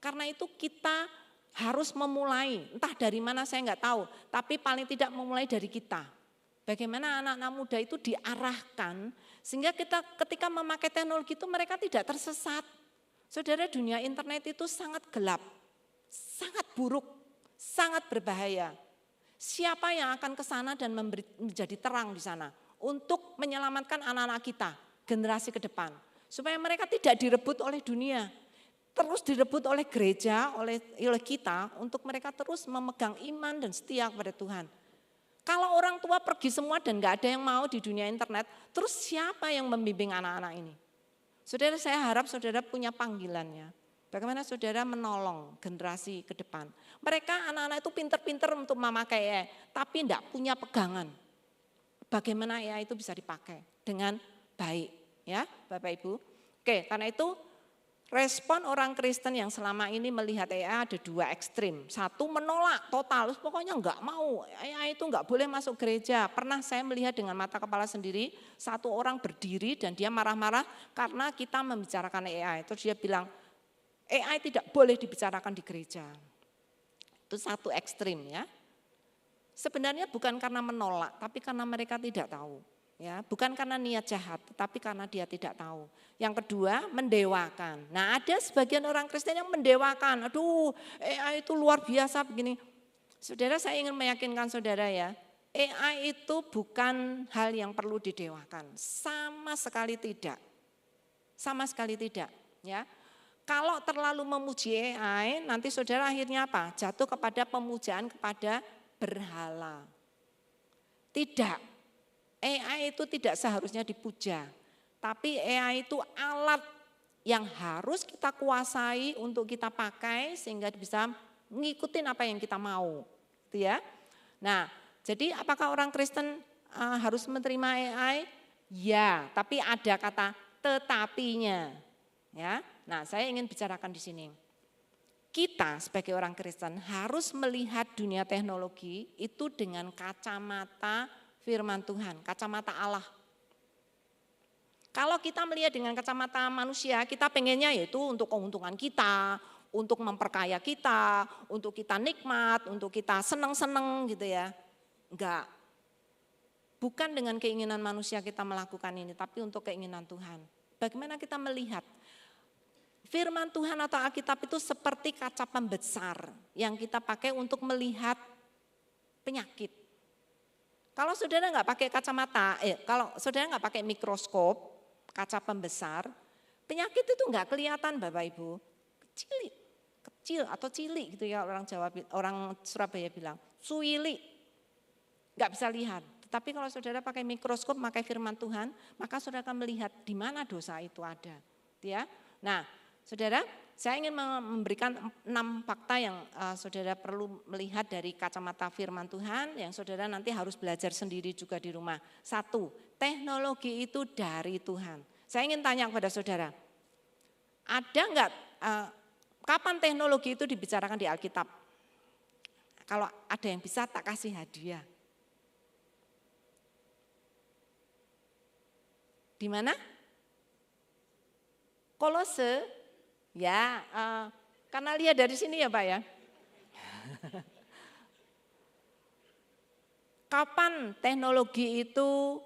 Karena itu kita harus memulai, entah dari mana saya enggak tahu, tapi paling tidak memulai dari kita. Bagaimana anak-anak muda itu diarahkan sehingga kita ketika memakai teknologi itu mereka tidak tersesat. Saudara, dunia internet itu sangat gelap, sangat buruk, sangat berbahaya. Siapa yang akan ke sana dan menjadi terang di sana untuk menyelamatkan anak-anak kita, generasi ke depan, supaya mereka tidak direbut oleh dunia, terus direbut oleh gereja, oleh kita, untuk mereka terus memegang iman dan setia kepada Tuhan. Kalau orang tua pergi semua dan gak ada yang mau di dunia internet, terus siapa yang membimbing anak-anak ini? Saudara, saya harap saudara punya panggilannya. Bagaimana saudara menolong generasi ke depan. Mereka anak-anak itu pinter-pinter untuk memakai AI, tapi tidak punya pegangan. Bagaimana AI itu bisa dipakai dengan baik, ya Bapak Ibu. Oke, karena itu respon orang Kristen yang selama ini melihat AI ada dua ekstrim. Satu, menolak total, pokoknya enggak mau, AI itu enggak boleh masuk gereja. Pernah saya melihat dengan mata kepala sendiri, satu orang berdiri dan dia marah-marah karena kita membicarakan AI. Terus dia bilang, AI tidak boleh dibicarakan di gereja. Itu satu ekstrim ya. Sebenarnya bukan karena menolak, tapi karena mereka tidak tahu. Ya, bukan karena niat jahat, tetapi karena dia tidak tahu. Yang kedua, mendewakan. Nah, ada sebagian orang Kristen yang mendewakan. Aduh, AI itu luar biasa begini. Saudara, saya ingin meyakinkan saudara ya, AI itu bukan hal yang perlu didewakan. Sama sekali tidak. Sama sekali tidak, ya. Kalau kalau terlalu memuji AI, nanti saudara akhirnya apa? Jatuh kepada pemujaan kepada berhala. Tidak, AI itu tidak seharusnya dipuja. Tapi AI itu alat yang harus kita kuasai untuk kita pakai sehingga bisa ngikutin apa yang kita mau. Gitu ya. Nah, jadi apakah orang Kristen harus menerima AI? Ya, tapi ada kata tetapinya. Ya. Nah, saya ingin bicarakan di sini. Kita sebagai orang Kristen harus melihat dunia teknologi itu dengan kacamata firman Tuhan, kacamata Allah. Kalau kita melihat dengan kacamata manusia, kita pengennya yaitu untuk keuntungan kita, untuk memperkaya kita, untuk kita nikmat, untuk kita senang-senang gitu ya. Enggak. Bukan dengan keinginan manusia kita melakukan ini, tapi untuk keinginan Tuhan. Bagaimana kita melihat? Firman Tuhan atau Alkitab itu seperti kaca pembesar yang kita pakai untuk melihat penyakit. Kalau saudara nggak pakai kacamata, kalau saudara nggak pakai mikroskop, kaca pembesar, penyakit itu nggak kelihatan Bapak Ibu, kecil atau cilik gitu ya orang Jawa, orang Surabaya bilang, suili, nggak bisa lihat. Tapi kalau saudara pakai mikroskop, pakai firman Tuhan, maka saudara akan melihat di mana dosa itu ada, ya. Nah, saudara, saya ingin memberikan 6 fakta yang saudara perlu melihat dari kacamata firman Tuhan yang saudara nanti harus belajar sendiri juga di rumah. 1, teknologi itu dari Tuhan. Saya ingin tanya kepada saudara, ada enggak, kapan teknologi itu dibicarakan di Alkitab? Kalau ada yang bisa tak kasih hadiah. Di mana? Kolose, ya, karena lihat dari sini ya Pak ya. Kapan teknologi itu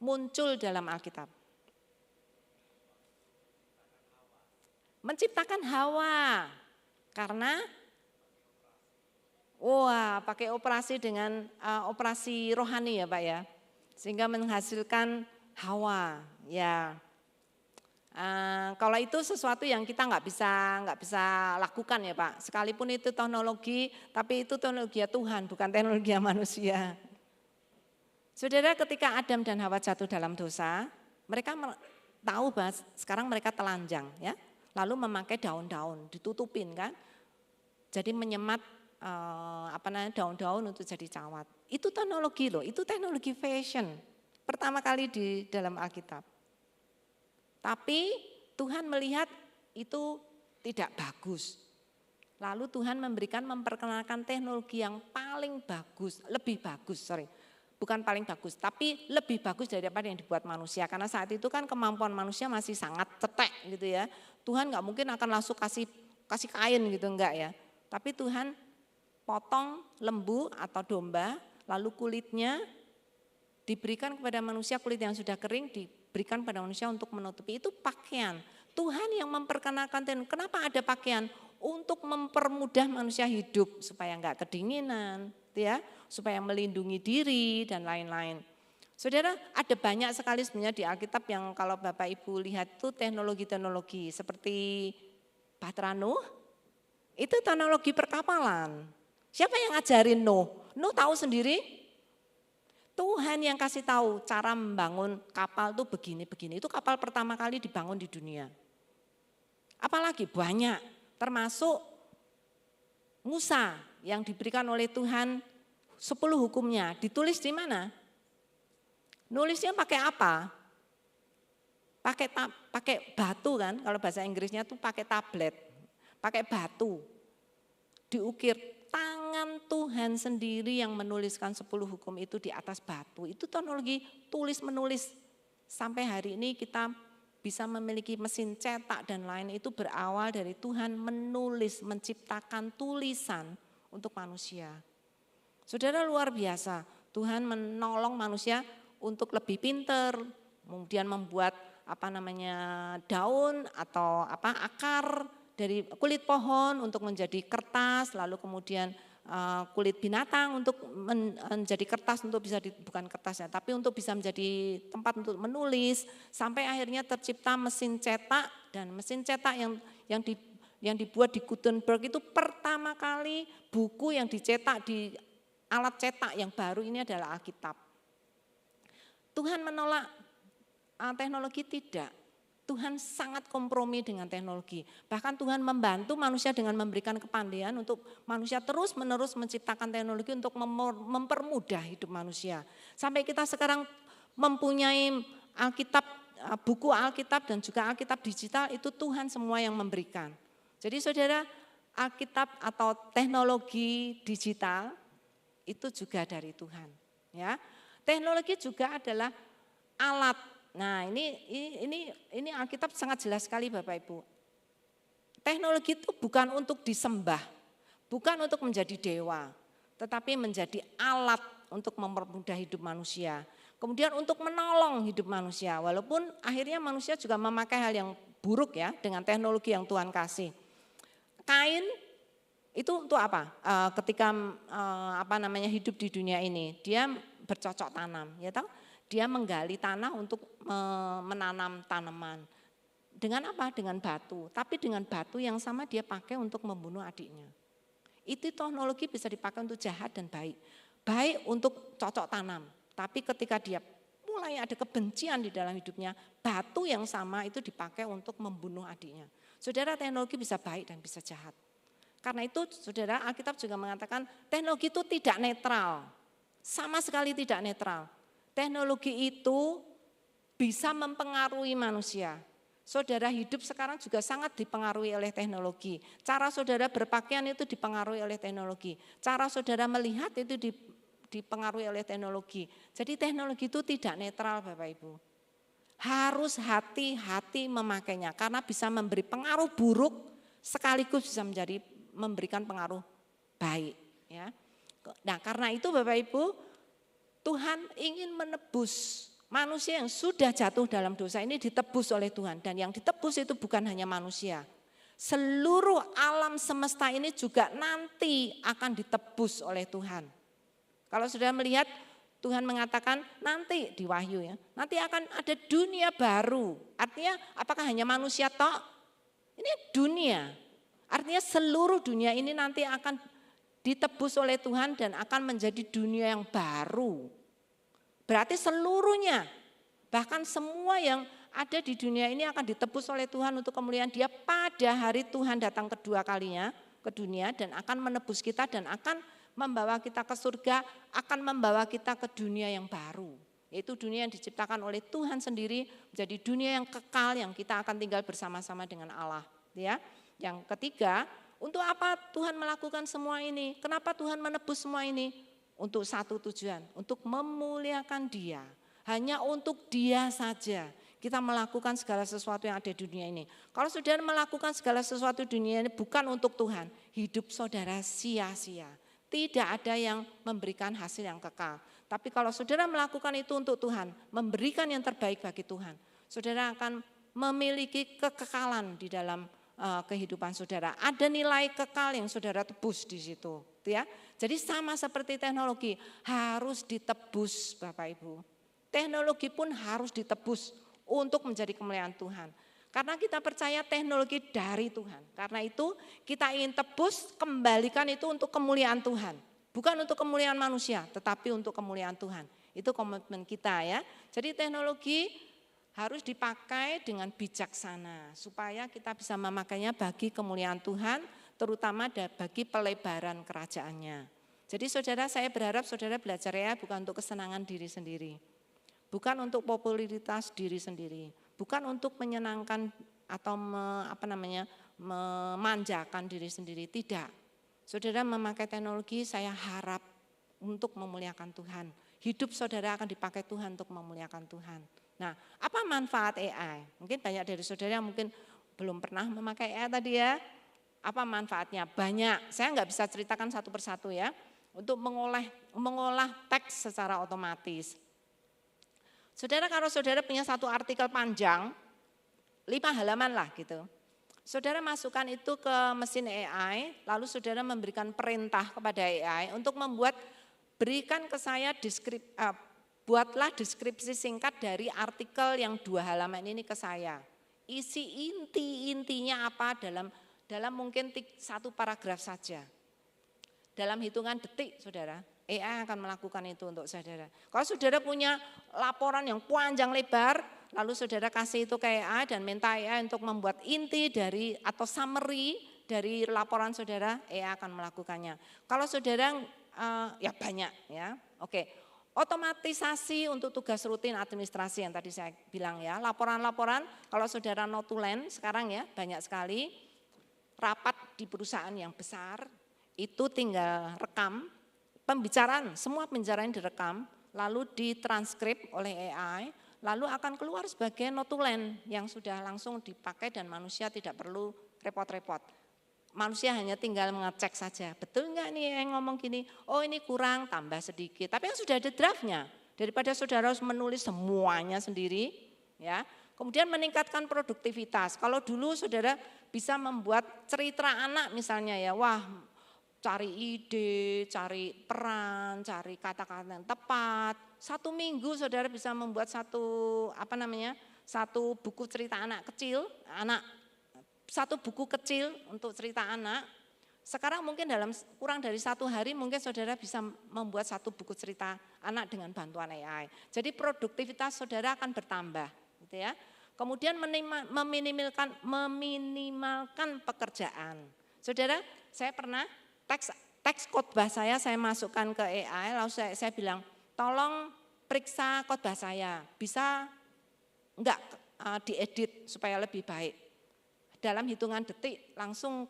muncul dalam Alkitab? Menciptakan Hawa, karena pakai operasi dengan operasi rohani ya Pak ya, sehingga menghasilkan Hawa, ya. Kalau itu sesuatu yang kita nggak bisa lakukan ya Pak. Sekalipun itu teknologi, tapi itu teknologi Tuhan, bukan teknologi manusia. Saudara, ketika Adam dan Hawa jatuh dalam dosa, mereka tahu bahwa sekarang mereka telanjang, ya. Lalu memakai daun-daun, ditutupin kan. Jadi menyemat daun-daun untuk jadi cawat. Itu teknologi loh, itu teknologi fashion. Pertama kali di dalam Alkitab. Tapi Tuhan melihat itu tidak bagus. Lalu Tuhan memperkenalkan teknologi yang paling bagus, bukan paling bagus, tapi lebih bagus daripada yang dibuat manusia. Karena saat itu kan kemampuan manusia masih sangat cetek gitu ya. Tuhan nggak mungkin akan langsung kasih kain gitu, enggak ya. Tapi Tuhan potong lembu atau domba, lalu kulitnya diberikan kepada manusia, kulit yang sudah kering diberikan pada manusia untuk menutupi. Itu pakaian. Tuhan yang memperkenalkan, kenapa ada pakaian? Untuk mempermudah manusia hidup supaya enggak kedinginan, ya, supaya melindungi diri dan lain-lain. Saudara, ada banyak sekali sebenarnya di Alkitab yang kalau Bapak Ibu lihat itu teknologi-teknologi seperti Bahtera Nuh, itu teknologi perkapalan. Siapa yang ngajarin Nuh? Nuh tahu sendiri. Tuhan yang kasih tahu cara membangun kapal tuh begini-begini. Itu kapal pertama kali dibangun di dunia. Apalagi banyak, termasuk Musa yang diberikan oleh Tuhan 10 hukumnya. Ditulis di mana? Nulisnya pakai apa? Pakai batu kan, kalau bahasa Inggrisnya tuh pakai tablet, pakai batu. Diukir. Tangan Tuhan sendiri yang menuliskan 10 hukum itu di atas batu. Itu teknologi tulis menulis. Sampai hari ini kita bisa memiliki mesin cetak dan lain, itu berawal dari Tuhan menulis, menciptakan tulisan untuk manusia. Saudara, luar biasa. Tuhan menolong manusia untuk lebih pinter, kemudian membuat daun atau akar dari kulit pohon untuk menjadi kertas, lalu kemudian kulit binatang untuk menjadi kertas, untuk bisa bukan kertas ya, tapi untuk bisa menjadi tempat untuk menulis, sampai akhirnya tercipta mesin cetak, dan mesin cetak yang yang dibuat di Gutenberg itu pertama kali buku yang dicetak di alat cetak yang baru ini adalah Alkitab. Tuhan menolak teknologi? Tidak. Tuhan sangat kompromi dengan teknologi. Bahkan Tuhan membantu manusia dengan memberikan kepandaian untuk manusia terus-menerus menciptakan teknologi untuk mempermudah hidup manusia. Sampai kita sekarang mempunyai Alkitab, buku Alkitab dan juga Alkitab digital, itu Tuhan semua yang memberikan. Jadi saudara, Alkitab atau teknologi digital itu juga dari Tuhan. Ya, teknologi juga adalah alat. Nah ini Alkitab sangat jelas sekali Bapak Ibu. Teknologi itu bukan untuk disembah, bukan untuk menjadi dewa, tetapi menjadi alat untuk mempermudah hidup manusia. Kemudian untuk menolong hidup manusia, walaupun akhirnya manusia juga memakai hal yang buruk ya dengan teknologi yang Tuhan kasih. Kain itu untuk apa? Ketika hidup di dunia ini, dia bercocok tanam, ya tahu? Dia menggali tanah untuk menanam tanaman. Dengan apa? Dengan batu. Tapi dengan batu yang sama dia pakai untuk membunuh adiknya. Itu teknologi bisa dipakai untuk jahat dan baik. Baik untuk cocok tanam. Tapi ketika dia mulai ada kebencian di dalam hidupnya, batu yang sama itu dipakai untuk membunuh adiknya. Saudara, teknologi bisa baik dan bisa jahat. Karena itu saudara, Alkitab juga mengatakan teknologi itu tidak netral. Sama sekali tidak netral. Teknologi itu bisa mempengaruhi manusia. Saudara hidup sekarang juga sangat dipengaruhi oleh teknologi. Cara saudara berpakaian itu dipengaruhi oleh teknologi. Cara saudara melihat itu dipengaruhi oleh teknologi. Jadi teknologi itu tidak netral Bapak Ibu. Harus hati-hati memakainya karena bisa memberi pengaruh buruk sekaligus bisa memberikan pengaruh baik. Ya. Nah karena itu Bapak Ibu, Tuhan ingin menebus manusia yang sudah jatuh dalam dosa ini ditebus oleh Tuhan. Dan yang ditebus itu bukan hanya manusia. Seluruh alam semesta ini juga nanti akan ditebus oleh Tuhan. Kalau sudah melihat Tuhan mengatakan nanti di Wahyu ya, nanti akan ada dunia baru. Artinya apakah hanya manusia tok? Ini dunia. Artinya seluruh dunia ini nanti akan ditebus oleh Tuhan dan akan menjadi dunia yang baru. Berarti seluruhnya, bahkan semua yang ada di dunia ini akan ditebus oleh Tuhan untuk kemuliaan Dia pada hari Tuhan datang kedua kalinya ke dunia dan akan menebus kita dan akan membawa kita ke surga, akan membawa kita ke dunia yang baru. Yaitu dunia yang diciptakan oleh Tuhan sendiri menjadi dunia yang kekal yang kita akan tinggal bersama-sama dengan Allah. Ya. Yang ketiga, untuk apa Tuhan melakukan semua ini? Kenapa Tuhan menebus semua ini? Untuk satu tujuan, untuk memuliakan Dia. Hanya untuk Dia saja kita melakukan segala sesuatu yang ada di dunia ini. Kalau saudara melakukan segala sesuatu di dunia ini bukan untuk Tuhan, hidup saudara sia-sia. Tidak ada yang memberikan hasil yang kekal. Tapi kalau saudara melakukan itu untuk Tuhan, memberikan yang terbaik bagi Tuhan, saudara akan memiliki kekekalan di dalam kehidupan saudara. Ada nilai kekal yang saudara tebus di situ, ya. Jadi sama seperti teknologi harus ditebus Bapak Ibu. Teknologi pun harus ditebus untuk menjadi kemuliaan Tuhan. Karena kita percaya teknologi dari Tuhan. Karena itu kita ingin tebus, kembalikan itu untuk kemuliaan Tuhan. Bukan untuk kemuliaan manusia, tetapi untuk kemuliaan Tuhan. Itu komitmen kita ya. Jadi teknologi harus dipakai dengan bijaksana supaya kita bisa memakainya bagi kemuliaan Tuhan, terutama bagi pelebaran kerajaannya. Jadi saudara, saya berharap saudara belajar ya bukan untuk kesenangan diri sendiri, bukan untuk popularitas diri sendiri, bukan untuk menyenangkan atau memanjakan diri sendiri, tidak. Saudara memakai teknologi, saya harap untuk memuliakan Tuhan. Hidup saudara akan dipakai Tuhan untuk memuliakan Tuhan. Nah, apa manfaat AI? Mungkin banyak dari saudara yang mungkin belum pernah memakai AI tadi ya. Apa manfaatnya? Banyak, saya nggak bisa ceritakan satu persatu ya. Untuk mengolah teks secara otomatis. Saudara, kalau saudara punya satu artikel panjang, 5 halaman lah gitu. Saudara masukkan itu ke mesin AI, lalu saudara memberikan perintah kepada AI untuk berikan ke saya buatlah deskripsi singkat dari artikel yang 2 halaman ini ke saya. Isi intinya apa dalam dalam mungkin satu paragraf saja. Dalam hitungan detik, saudara, AI akan melakukan itu untuk saudara. Kalau saudara punya laporan yang panjang lebar, lalu saudara kasih itu ke AI dan minta AI untuk membuat inti dari atau summary dari laporan saudara, AI akan melakukannya. Kalau saudara ya banyak ya. Oke. Otomatisasi untuk tugas rutin administrasi yang tadi saya bilang ya. Laporan-laporan kalau saudara notulen sekarang ya banyak sekali rapat di perusahaan yang besar itu tinggal rekam pembicaraan, semua pembicaraan direkam lalu ditranskrip oleh AI lalu akan keluar sebagai notulen yang sudah langsung dipakai dan manusia tidak perlu repot-repot. Manusia hanya tinggal mengecek saja, betul enggak nih yang ngomong gini, oh ini kurang tambah sedikit, tapi yang sudah ada draftnya, daripada saudara harus menulis semuanya sendiri, ya. Kemudian meningkatkan produktivitas, kalau dulu saudara bisa membuat cerita anak misalnya ya, wah cari ide, cari peran, cari kata-kata yang tepat, 1 minggu saudara bisa membuat satu buku cerita anak kecil, satu buku kecil untuk cerita anak. Sekarang mungkin dalam kurang dari 1 hari mungkin saudara bisa membuat satu buku cerita anak dengan bantuan AI. Jadi produktivitas saudara akan bertambah, gitu ya. Kemudian meminimalkan pekerjaan. Saudara, saya pernah teks khotbah saya masukkan ke AI, lalu saya bilang, tolong periksa khotbah saya, bisa enggak diedit supaya lebih baik. Dalam hitungan detik langsung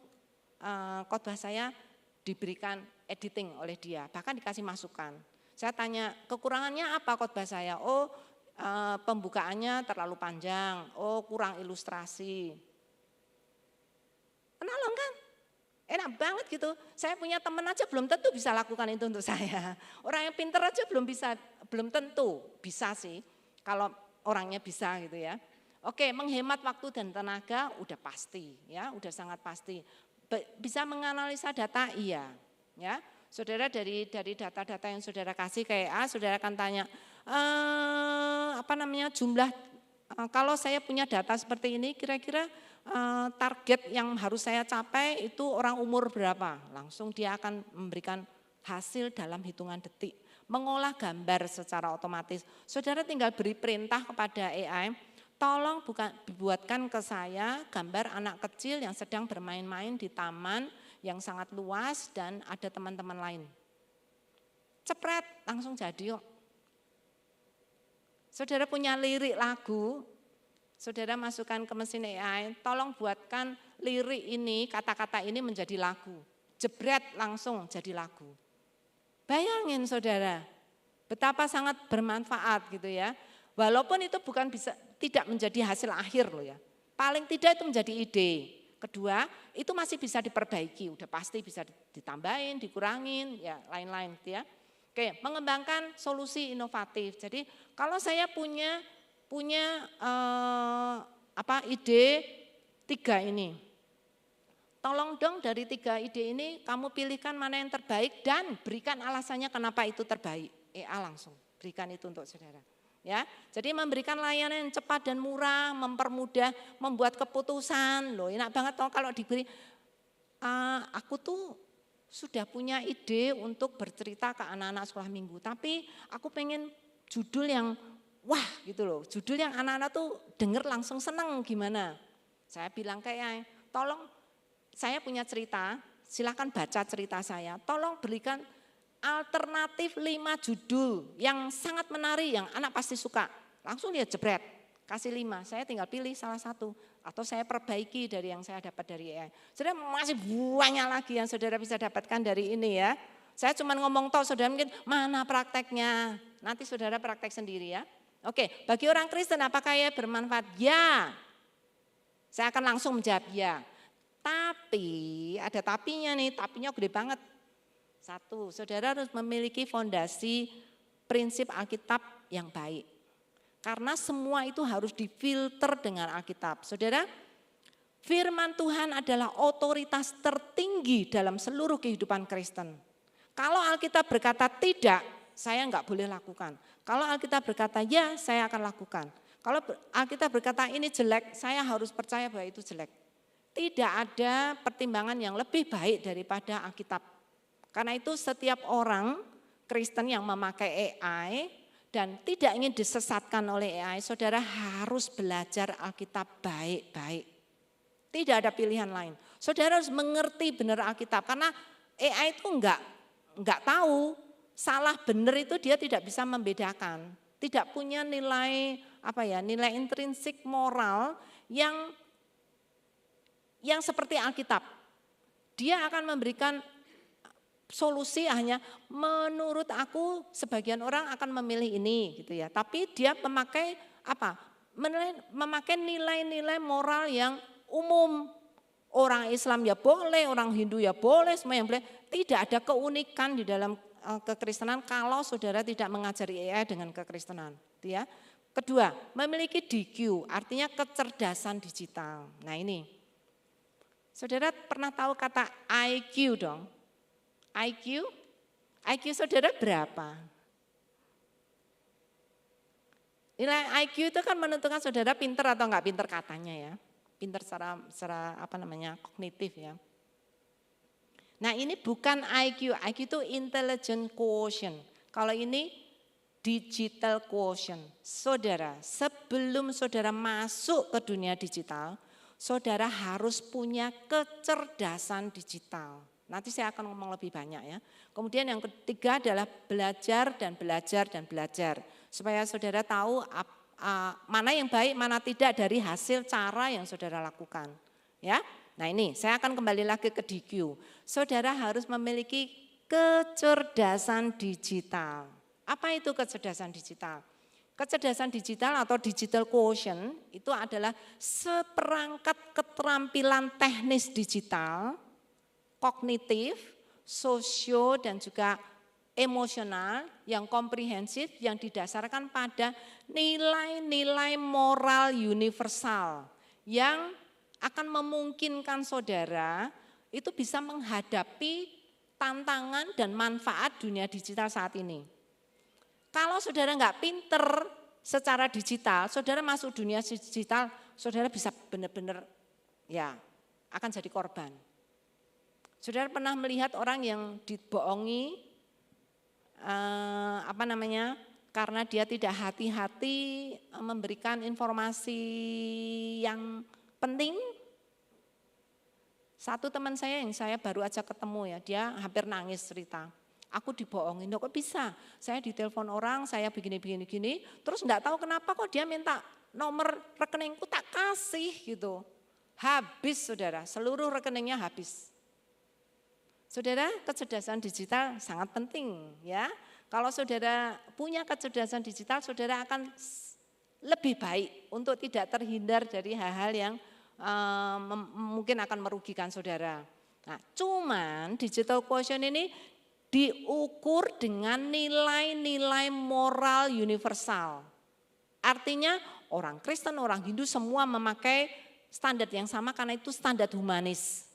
khotbah saya diberikan editing oleh dia, bahkan dikasih masukan. Saya tanya kekurangannya apa khotbah saya, pembukaannya terlalu panjang, kurang ilustrasi. Menolong kan? Enak banget gitu, saya punya teman aja belum tentu bisa lakukan itu untuk saya. Orang yang pintar aja belum tentu bisa sih, kalau orangnya bisa gitu ya. Oke, menghemat waktu dan tenaga udah pasti ya, udah sangat pasti. Bisa menganalisa data iya, ya. Saudara dari data-data yang saudara kasih ke AI, saudara akan tanya jumlah kalau saya punya data seperti ini kira-kira target yang harus saya capai itu orang umur berapa? Langsung dia akan memberikan hasil dalam hitungan detik. Mengolah gambar secara otomatis. Saudara tinggal beri perintah kepada AI, tolong dibuatkan ke saya gambar anak kecil yang sedang bermain-main di taman yang sangat luas dan ada teman-teman lain. Cepret, langsung jadi kok. Saudara punya lirik lagu, saudara masukkan ke mesin AI, tolong buatkan lirik ini, kata-kata ini menjadi lagu. Jebret langsung jadi lagu. Bayangin saudara, betapa sangat bermanfaat gitu ya. Walaupun itu tidak menjadi hasil akhir loh ya. Paling tidak itu menjadi ide. Kedua, itu masih bisa diperbaiki, udah pasti bisa ditambahin, dikurangin, ya lain-lain gitu ya. Oke, mengembangkan solusi inovatif. Jadi kalau saya punya ide 3 ini. Tolong dong dari 3 ide ini kamu pilihkan mana yang terbaik dan berikan alasannya kenapa itu terbaik. Langsung berikan itu untuk saudara. Ya, jadi memberikan layanan yang cepat dan murah, mempermudah, membuat keputusan. Loh, enak banget toh kalau diberi. Aku tuh sudah punya ide untuk bercerita ke anak-anak sekolah minggu, tapi aku pengen judul yang wah gitu loh, judul yang anak-anak tuh denger langsung seneng gimana. Saya bilang kayak, tolong saya punya cerita, silakan baca cerita saya, tolong berikan alternatif 5 judul yang sangat menarik, yang anak pasti suka. Langsung dia jebret, kasih 5, saya tinggal pilih salah satu. Atau saya perbaiki dari yang saya dapat dari AI. Saudara masih banyak lagi yang saudara bisa dapatkan dari ini ya. Saya cuma ngomong toh, saudara mungkin mana prakteknya. Nanti saudara praktek sendiri ya. Oke, bagi orang Kristen apakah ya bermanfaat? Ya, saya akan langsung menjawab ya. Tapi, ada tapinya nih, tapinya gede banget. 1, saudara harus memiliki fondasi prinsip Alkitab yang baik. Karena semua itu harus difilter dengan Alkitab. Saudara, firman Tuhan adalah otoritas tertinggi dalam seluruh kehidupan Kristen. Kalau Alkitab berkata tidak, saya enggak boleh lakukan. Kalau Alkitab berkata ya, saya akan lakukan. Kalau Alkitab berkata ini jelek, saya harus percaya bahwa itu jelek. tidak ada pertimbangan yang lebih baik daripada Alkitab. Karena itu setiap orang Kristen yang memakai AI dan tidak ingin disesatkan oleh AI, saudara harus belajar Alkitab baik-baik. Tidak ada pilihan lain. Saudara harus mengerti benar Alkitab karena AI itu enggak tahu salah benar itu dia tidak bisa membedakan. Tidak punya nilai nilai intrinsik moral yang seperti Alkitab. Dia akan memberikan solusi hanya menurut aku sebagian orang akan memilih ini gitu ya. Tapi dia memakai memakai nilai-nilai moral yang umum. Orang Islam ya boleh, orang Hindu ya boleh, semua yang boleh. Tidak ada keunikan di dalam kekristenan kalau saudara tidak mengajari AI dengan kekristenan. Gitu ya. Kedua, memiliki DQ, artinya kecerdasan digital. Nah ini, saudara pernah tahu kata IQ dong? IQ saudara berapa? Nilai IQ itu kan menentukan saudara pinter atau enggak pinter katanya ya. Pinter secara kognitif ya. Nah ini bukan IQ itu intelligent quotient. Kalau ini digital quotient. Saudara, sebelum saudara masuk ke dunia digital, saudara harus punya kecerdasan digital. Nanti saya akan ngomong lebih banyak ya. Kemudian yang ketiga adalah belajar dan belajar dan belajar. Supaya saudara tahu mana yang baik, mana tidak dari hasil cara yang saudara lakukan. Ya. Nah ini saya akan kembali lagi ke DQ. Saudara harus memiliki kecerdasan digital. Apa itu kecerdasan digital? Kecerdasan digital atau digital quotient itu adalah seperangkat keterampilan teknis digital, kognitif, sosio dan juga emosional yang komprehensif yang didasarkan pada nilai-nilai moral universal yang akan memungkinkan saudara itu bisa menghadapi tantangan dan manfaat dunia digital saat ini. Kalau saudara nggak pinter secara digital, saudara masuk dunia digital, saudara bisa benar-benar ya akan jadi korban. Saudara pernah melihat orang yang dibohongi karena dia tidak hati-hati memberikan informasi yang penting. Satu teman saya yang saya baru aja ketemu ya, dia hampir nangis cerita. Aku dibohongin, kok bisa? Saya ditelepon orang, saya begini, terus enggak tahu kenapa kok dia minta nomor rekeningku tak kasih gitu. Habis saudara, seluruh rekeningnya habis. Saudara, kecerdasan digital sangat penting ya. Kalau saudara punya kecerdasan digital, saudara akan lebih baik untuk tidak terhindar dari hal-hal yang mungkin akan merugikan saudara. Nah, cuman digital quotient ini diukur dengan nilai-nilai moral universal. Artinya orang Kristen, orang Hindu semua memakai standar yang sama karena itu standar humanis.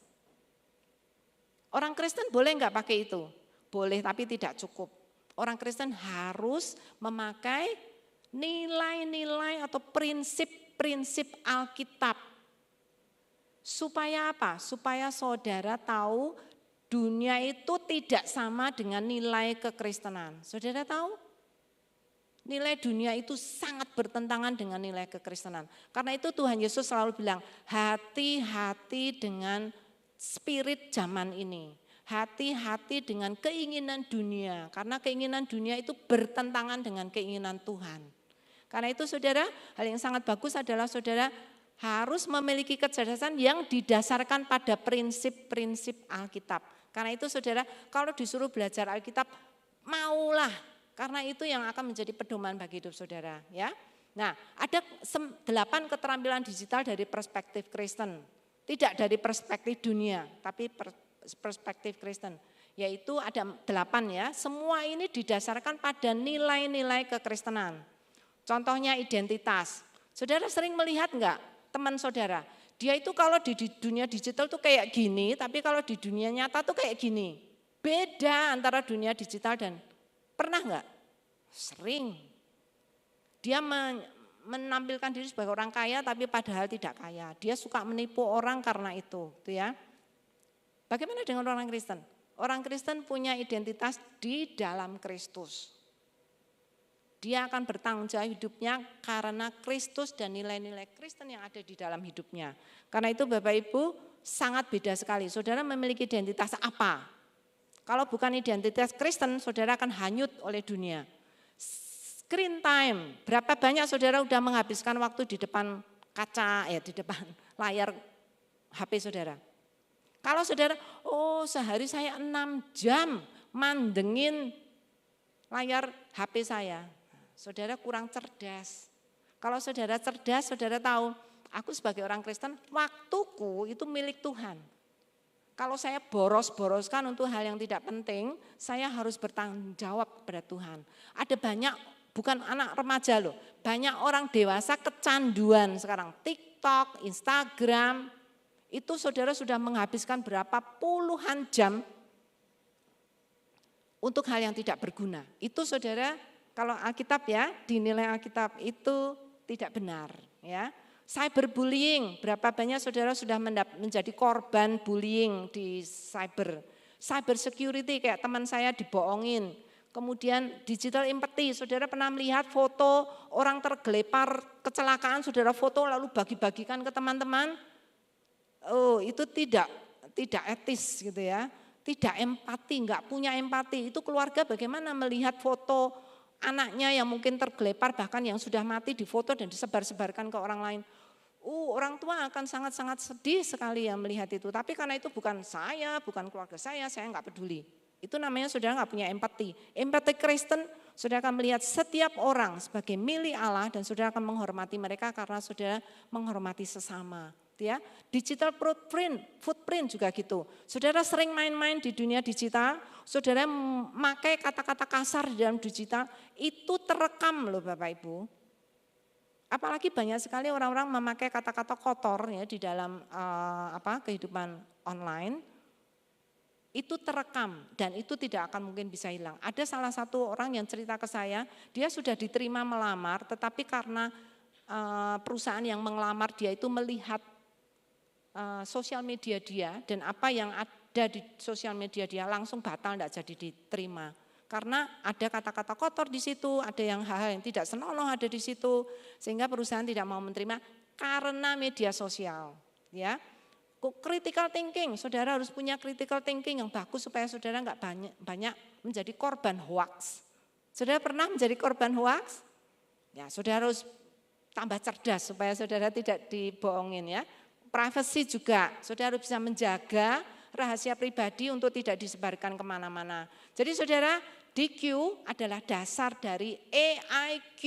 Orang Kristen boleh enggak pakai itu? Boleh tapi tidak cukup. Orang Kristen harus memakai nilai-nilai atau prinsip-prinsip Alkitab. Supaya apa? Supaya saudara tahu dunia itu tidak sama dengan nilai kekristenan. Saudara tahu? Nilai dunia itu sangat bertentangan dengan nilai kekristenan. Karena itu Tuhan Yesus selalu bilang, hati-hati dengan spirit zaman ini. Hati-hati dengan keinginan dunia. Karena keinginan dunia itu bertentangan dengan keinginan Tuhan. Karena itu saudara, hal yang sangat bagus adalah saudara harus memiliki kecerdasan yang didasarkan pada prinsip-prinsip Alkitab. Karena itu saudara, kalau disuruh belajar Alkitab, maulah. Karena itu yang akan menjadi pedoman bagi hidup saudara. Ya. Nah, ada 8 keterampilan digital dari perspektif Kristen. Tidak dari perspektif dunia, tapi perspektif Kristen. Yaitu ada 8 ya, semua ini didasarkan pada nilai-nilai kekristenan. Contohnya identitas. Saudara sering melihat enggak? Teman saudara, dia itu kalau di dunia digital tuh kayak gini, tapi kalau di dunia nyata tuh kayak gini. Beda antara dunia digital dan pernah enggak? Sering. Dia menampilkan diri sebagai orang kaya tapi padahal tidak kaya. Dia suka menipu orang karena itu, gitu ya. Bagaimana dengan orang Kristen? Orang Kristen punya identitas di dalam Kristus. Dia akan bertanggung jawab hidupnya karena Kristus dan nilai-nilai Kristen yang ada di dalam hidupnya. Karena itu Bapak Ibu sangat beda sekali. Saudara memiliki identitas apa? Kalau bukan identitas Kristen, saudara akan hanyut oleh dunia. Screen time, berapa banyak saudara sudah menghabiskan waktu di depan kaca, di depan layar HP saudara. Kalau saudara, sehari saya 6 jam mandengin layar HP saya. Saudara kurang cerdas. Kalau saudara cerdas, saudara tahu, aku sebagai orang Kristen, waktuku itu milik Tuhan. Kalau saya boros-boroskan untuk hal yang tidak penting, saya harus bertanggung jawab kepada Tuhan. Ada banyak, bukan anak remaja loh, banyak orang dewasa kecanduan sekarang. TikTok, Instagram, itu saudara sudah menghabiskan berapa puluhan jam untuk hal yang tidak berguna. Itu saudara, kalau Alkitab ya, dinilai Alkitab itu tidak benar ya. Cyberbullying, berapa banyak saudara sudah menjadi korban bullying di cyber. Cyber security kayak teman saya dibohongin. Kemudian digital empathy, saudara pernah melihat foto orang tergelepar kecelakaan, saudara foto lalu bagi-bagikan ke teman-teman. Itu tidak etis gitu ya. Tidak empati, enggak punya empati. Itu keluarga bagaimana melihat foto anaknya yang mungkin tergelepar bahkan yang sudah mati difoto dan disebar-sebarkan ke orang lain. Orang tua akan sangat-sangat sedih sekali ya melihat itu. Tapi karena itu bukan saya, bukan keluarga saya enggak peduli. Itu namanya saudara enggak punya empati. Empati Kristen, saudara akan melihat setiap orang sebagai milik Allah dan saudara akan menghormati mereka karena saudara menghormati sesama. Ya, digital footprint juga gitu. Saudara sering main-main di dunia digital, saudara memakai kata-kata kasar di dalam digital, itu terekam loh Bapak Ibu. Apalagi banyak sekali orang-orang memakai kata-kata kotor ya di dalam kehidupan online. Itu terekam dan itu tidak akan mungkin bisa hilang. Ada salah satu orang yang cerita ke saya, dia sudah diterima melamar, tetapi karena perusahaan yang mengelamar dia itu melihat sosial media dia dan apa yang ada di sosial media dia langsung batal, tidak jadi diterima. Karena ada kata-kata kotor di situ, ada yang hal-hal yang tidak senonoh ada di situ, sehingga perusahaan tidak mau menerima karena media sosial. Ya, critical thinking, saudara harus punya critical thinking yang bagus supaya saudara nggak banyak menjadi korban hoax. Saudara pernah menjadi korban hoax? Ya, saudara harus tambah cerdas supaya saudara tidak dibohongin ya. Privacy juga, saudara harus bisa menjaga rahasia pribadi untuk tidak disebarkan kemana-mana. Jadi saudara, DQ adalah dasar dari AIQ.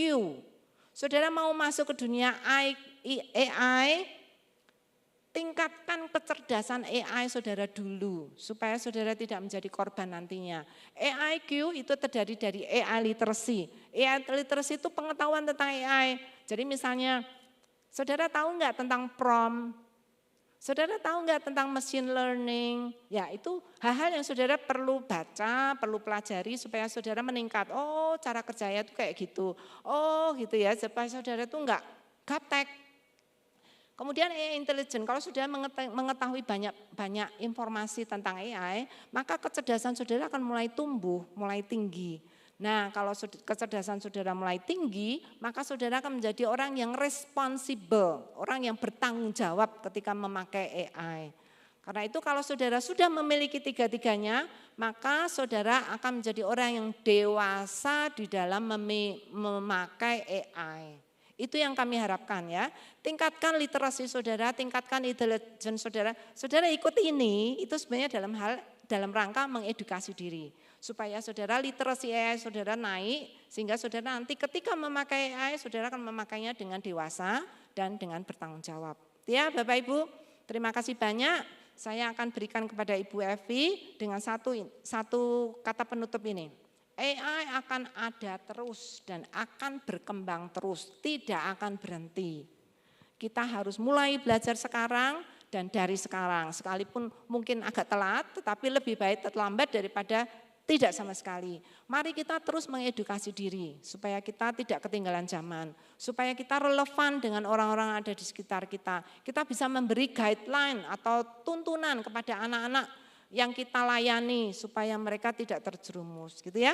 Saudara mau masuk ke dunia AI, tingkatkan kecerdasan AI saudara dulu, supaya saudara tidak menjadi korban nantinya. AIQ itu terdiri dari AI literacy. AI literacy itu pengetahuan tentang AI. Jadi misalnya, saudara tahu nggak tentang prompt? Saudara tahu nggak tentang machine learning? Ya itu hal-hal yang saudara perlu baca, perlu pelajari supaya saudara meningkat. Cara kerjanya itu kayak gitu. Gitu ya, supaya saudara itu nggak gaptek. Kemudian AI intelligence, kalau sudah mengetahui banyak informasi tentang AI, maka kecerdasan saudara akan mulai tumbuh, mulai tinggi. Nah, kalau kecerdasan saudara mulai tinggi, maka saudara akan menjadi orang yang responsible, orang yang bertanggung jawab ketika memakai AI. Karena itu kalau saudara sudah memiliki tiga-tiganya, maka saudara akan menjadi orang yang dewasa di dalam memakai AI. Itu yang kami harapkan ya. Tingkatkan literasi saudara, tingkatkan intelligence saudara. Saudara ikut ini, itu sebenarnya dalam rangka mengedukasi diri. Supaya saudara literasi AI saudara naik, sehingga saudara nanti ketika memakai AI, saudara akan memakainya dengan dewasa dan dengan bertanggung jawab. Ya Bapak Ibu, terima kasih banyak. Saya akan berikan kepada Ibu Evi dengan satu kata penutup ini. AI akan ada terus dan akan berkembang terus, tidak akan berhenti. Kita harus mulai belajar sekarang dan dari sekarang, sekalipun mungkin agak telat, tetapi lebih baik terlambat daripada Tidak sama sekali. Mari kita terus mengedukasi diri supaya kita tidak ketinggalan zaman, supaya kita relevan dengan orang-orang yang ada di sekitar kita. Kita bisa memberi guideline atau tuntunan kepada anak-anak yang kita layani supaya mereka tidak terjerumus, gitu ya.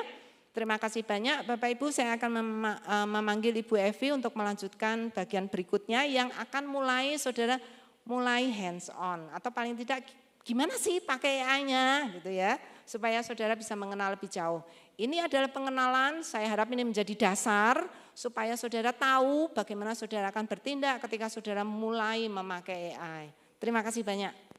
Terima kasih banyak Bapak Ibu, saya akan memanggil Ibu Evi untuk melanjutkan bagian berikutnya yang akan mulai saudara mulai hands on atau paling tidak gimana sih pakai AI-nya gitu ya, supaya saudara bisa mengenal lebih jauh. Ini adalah pengenalan, saya harap ini menjadi dasar supaya saudara tahu bagaimana saudara akan bertindak ketika saudara mulai memakai AI. Terima kasih banyak.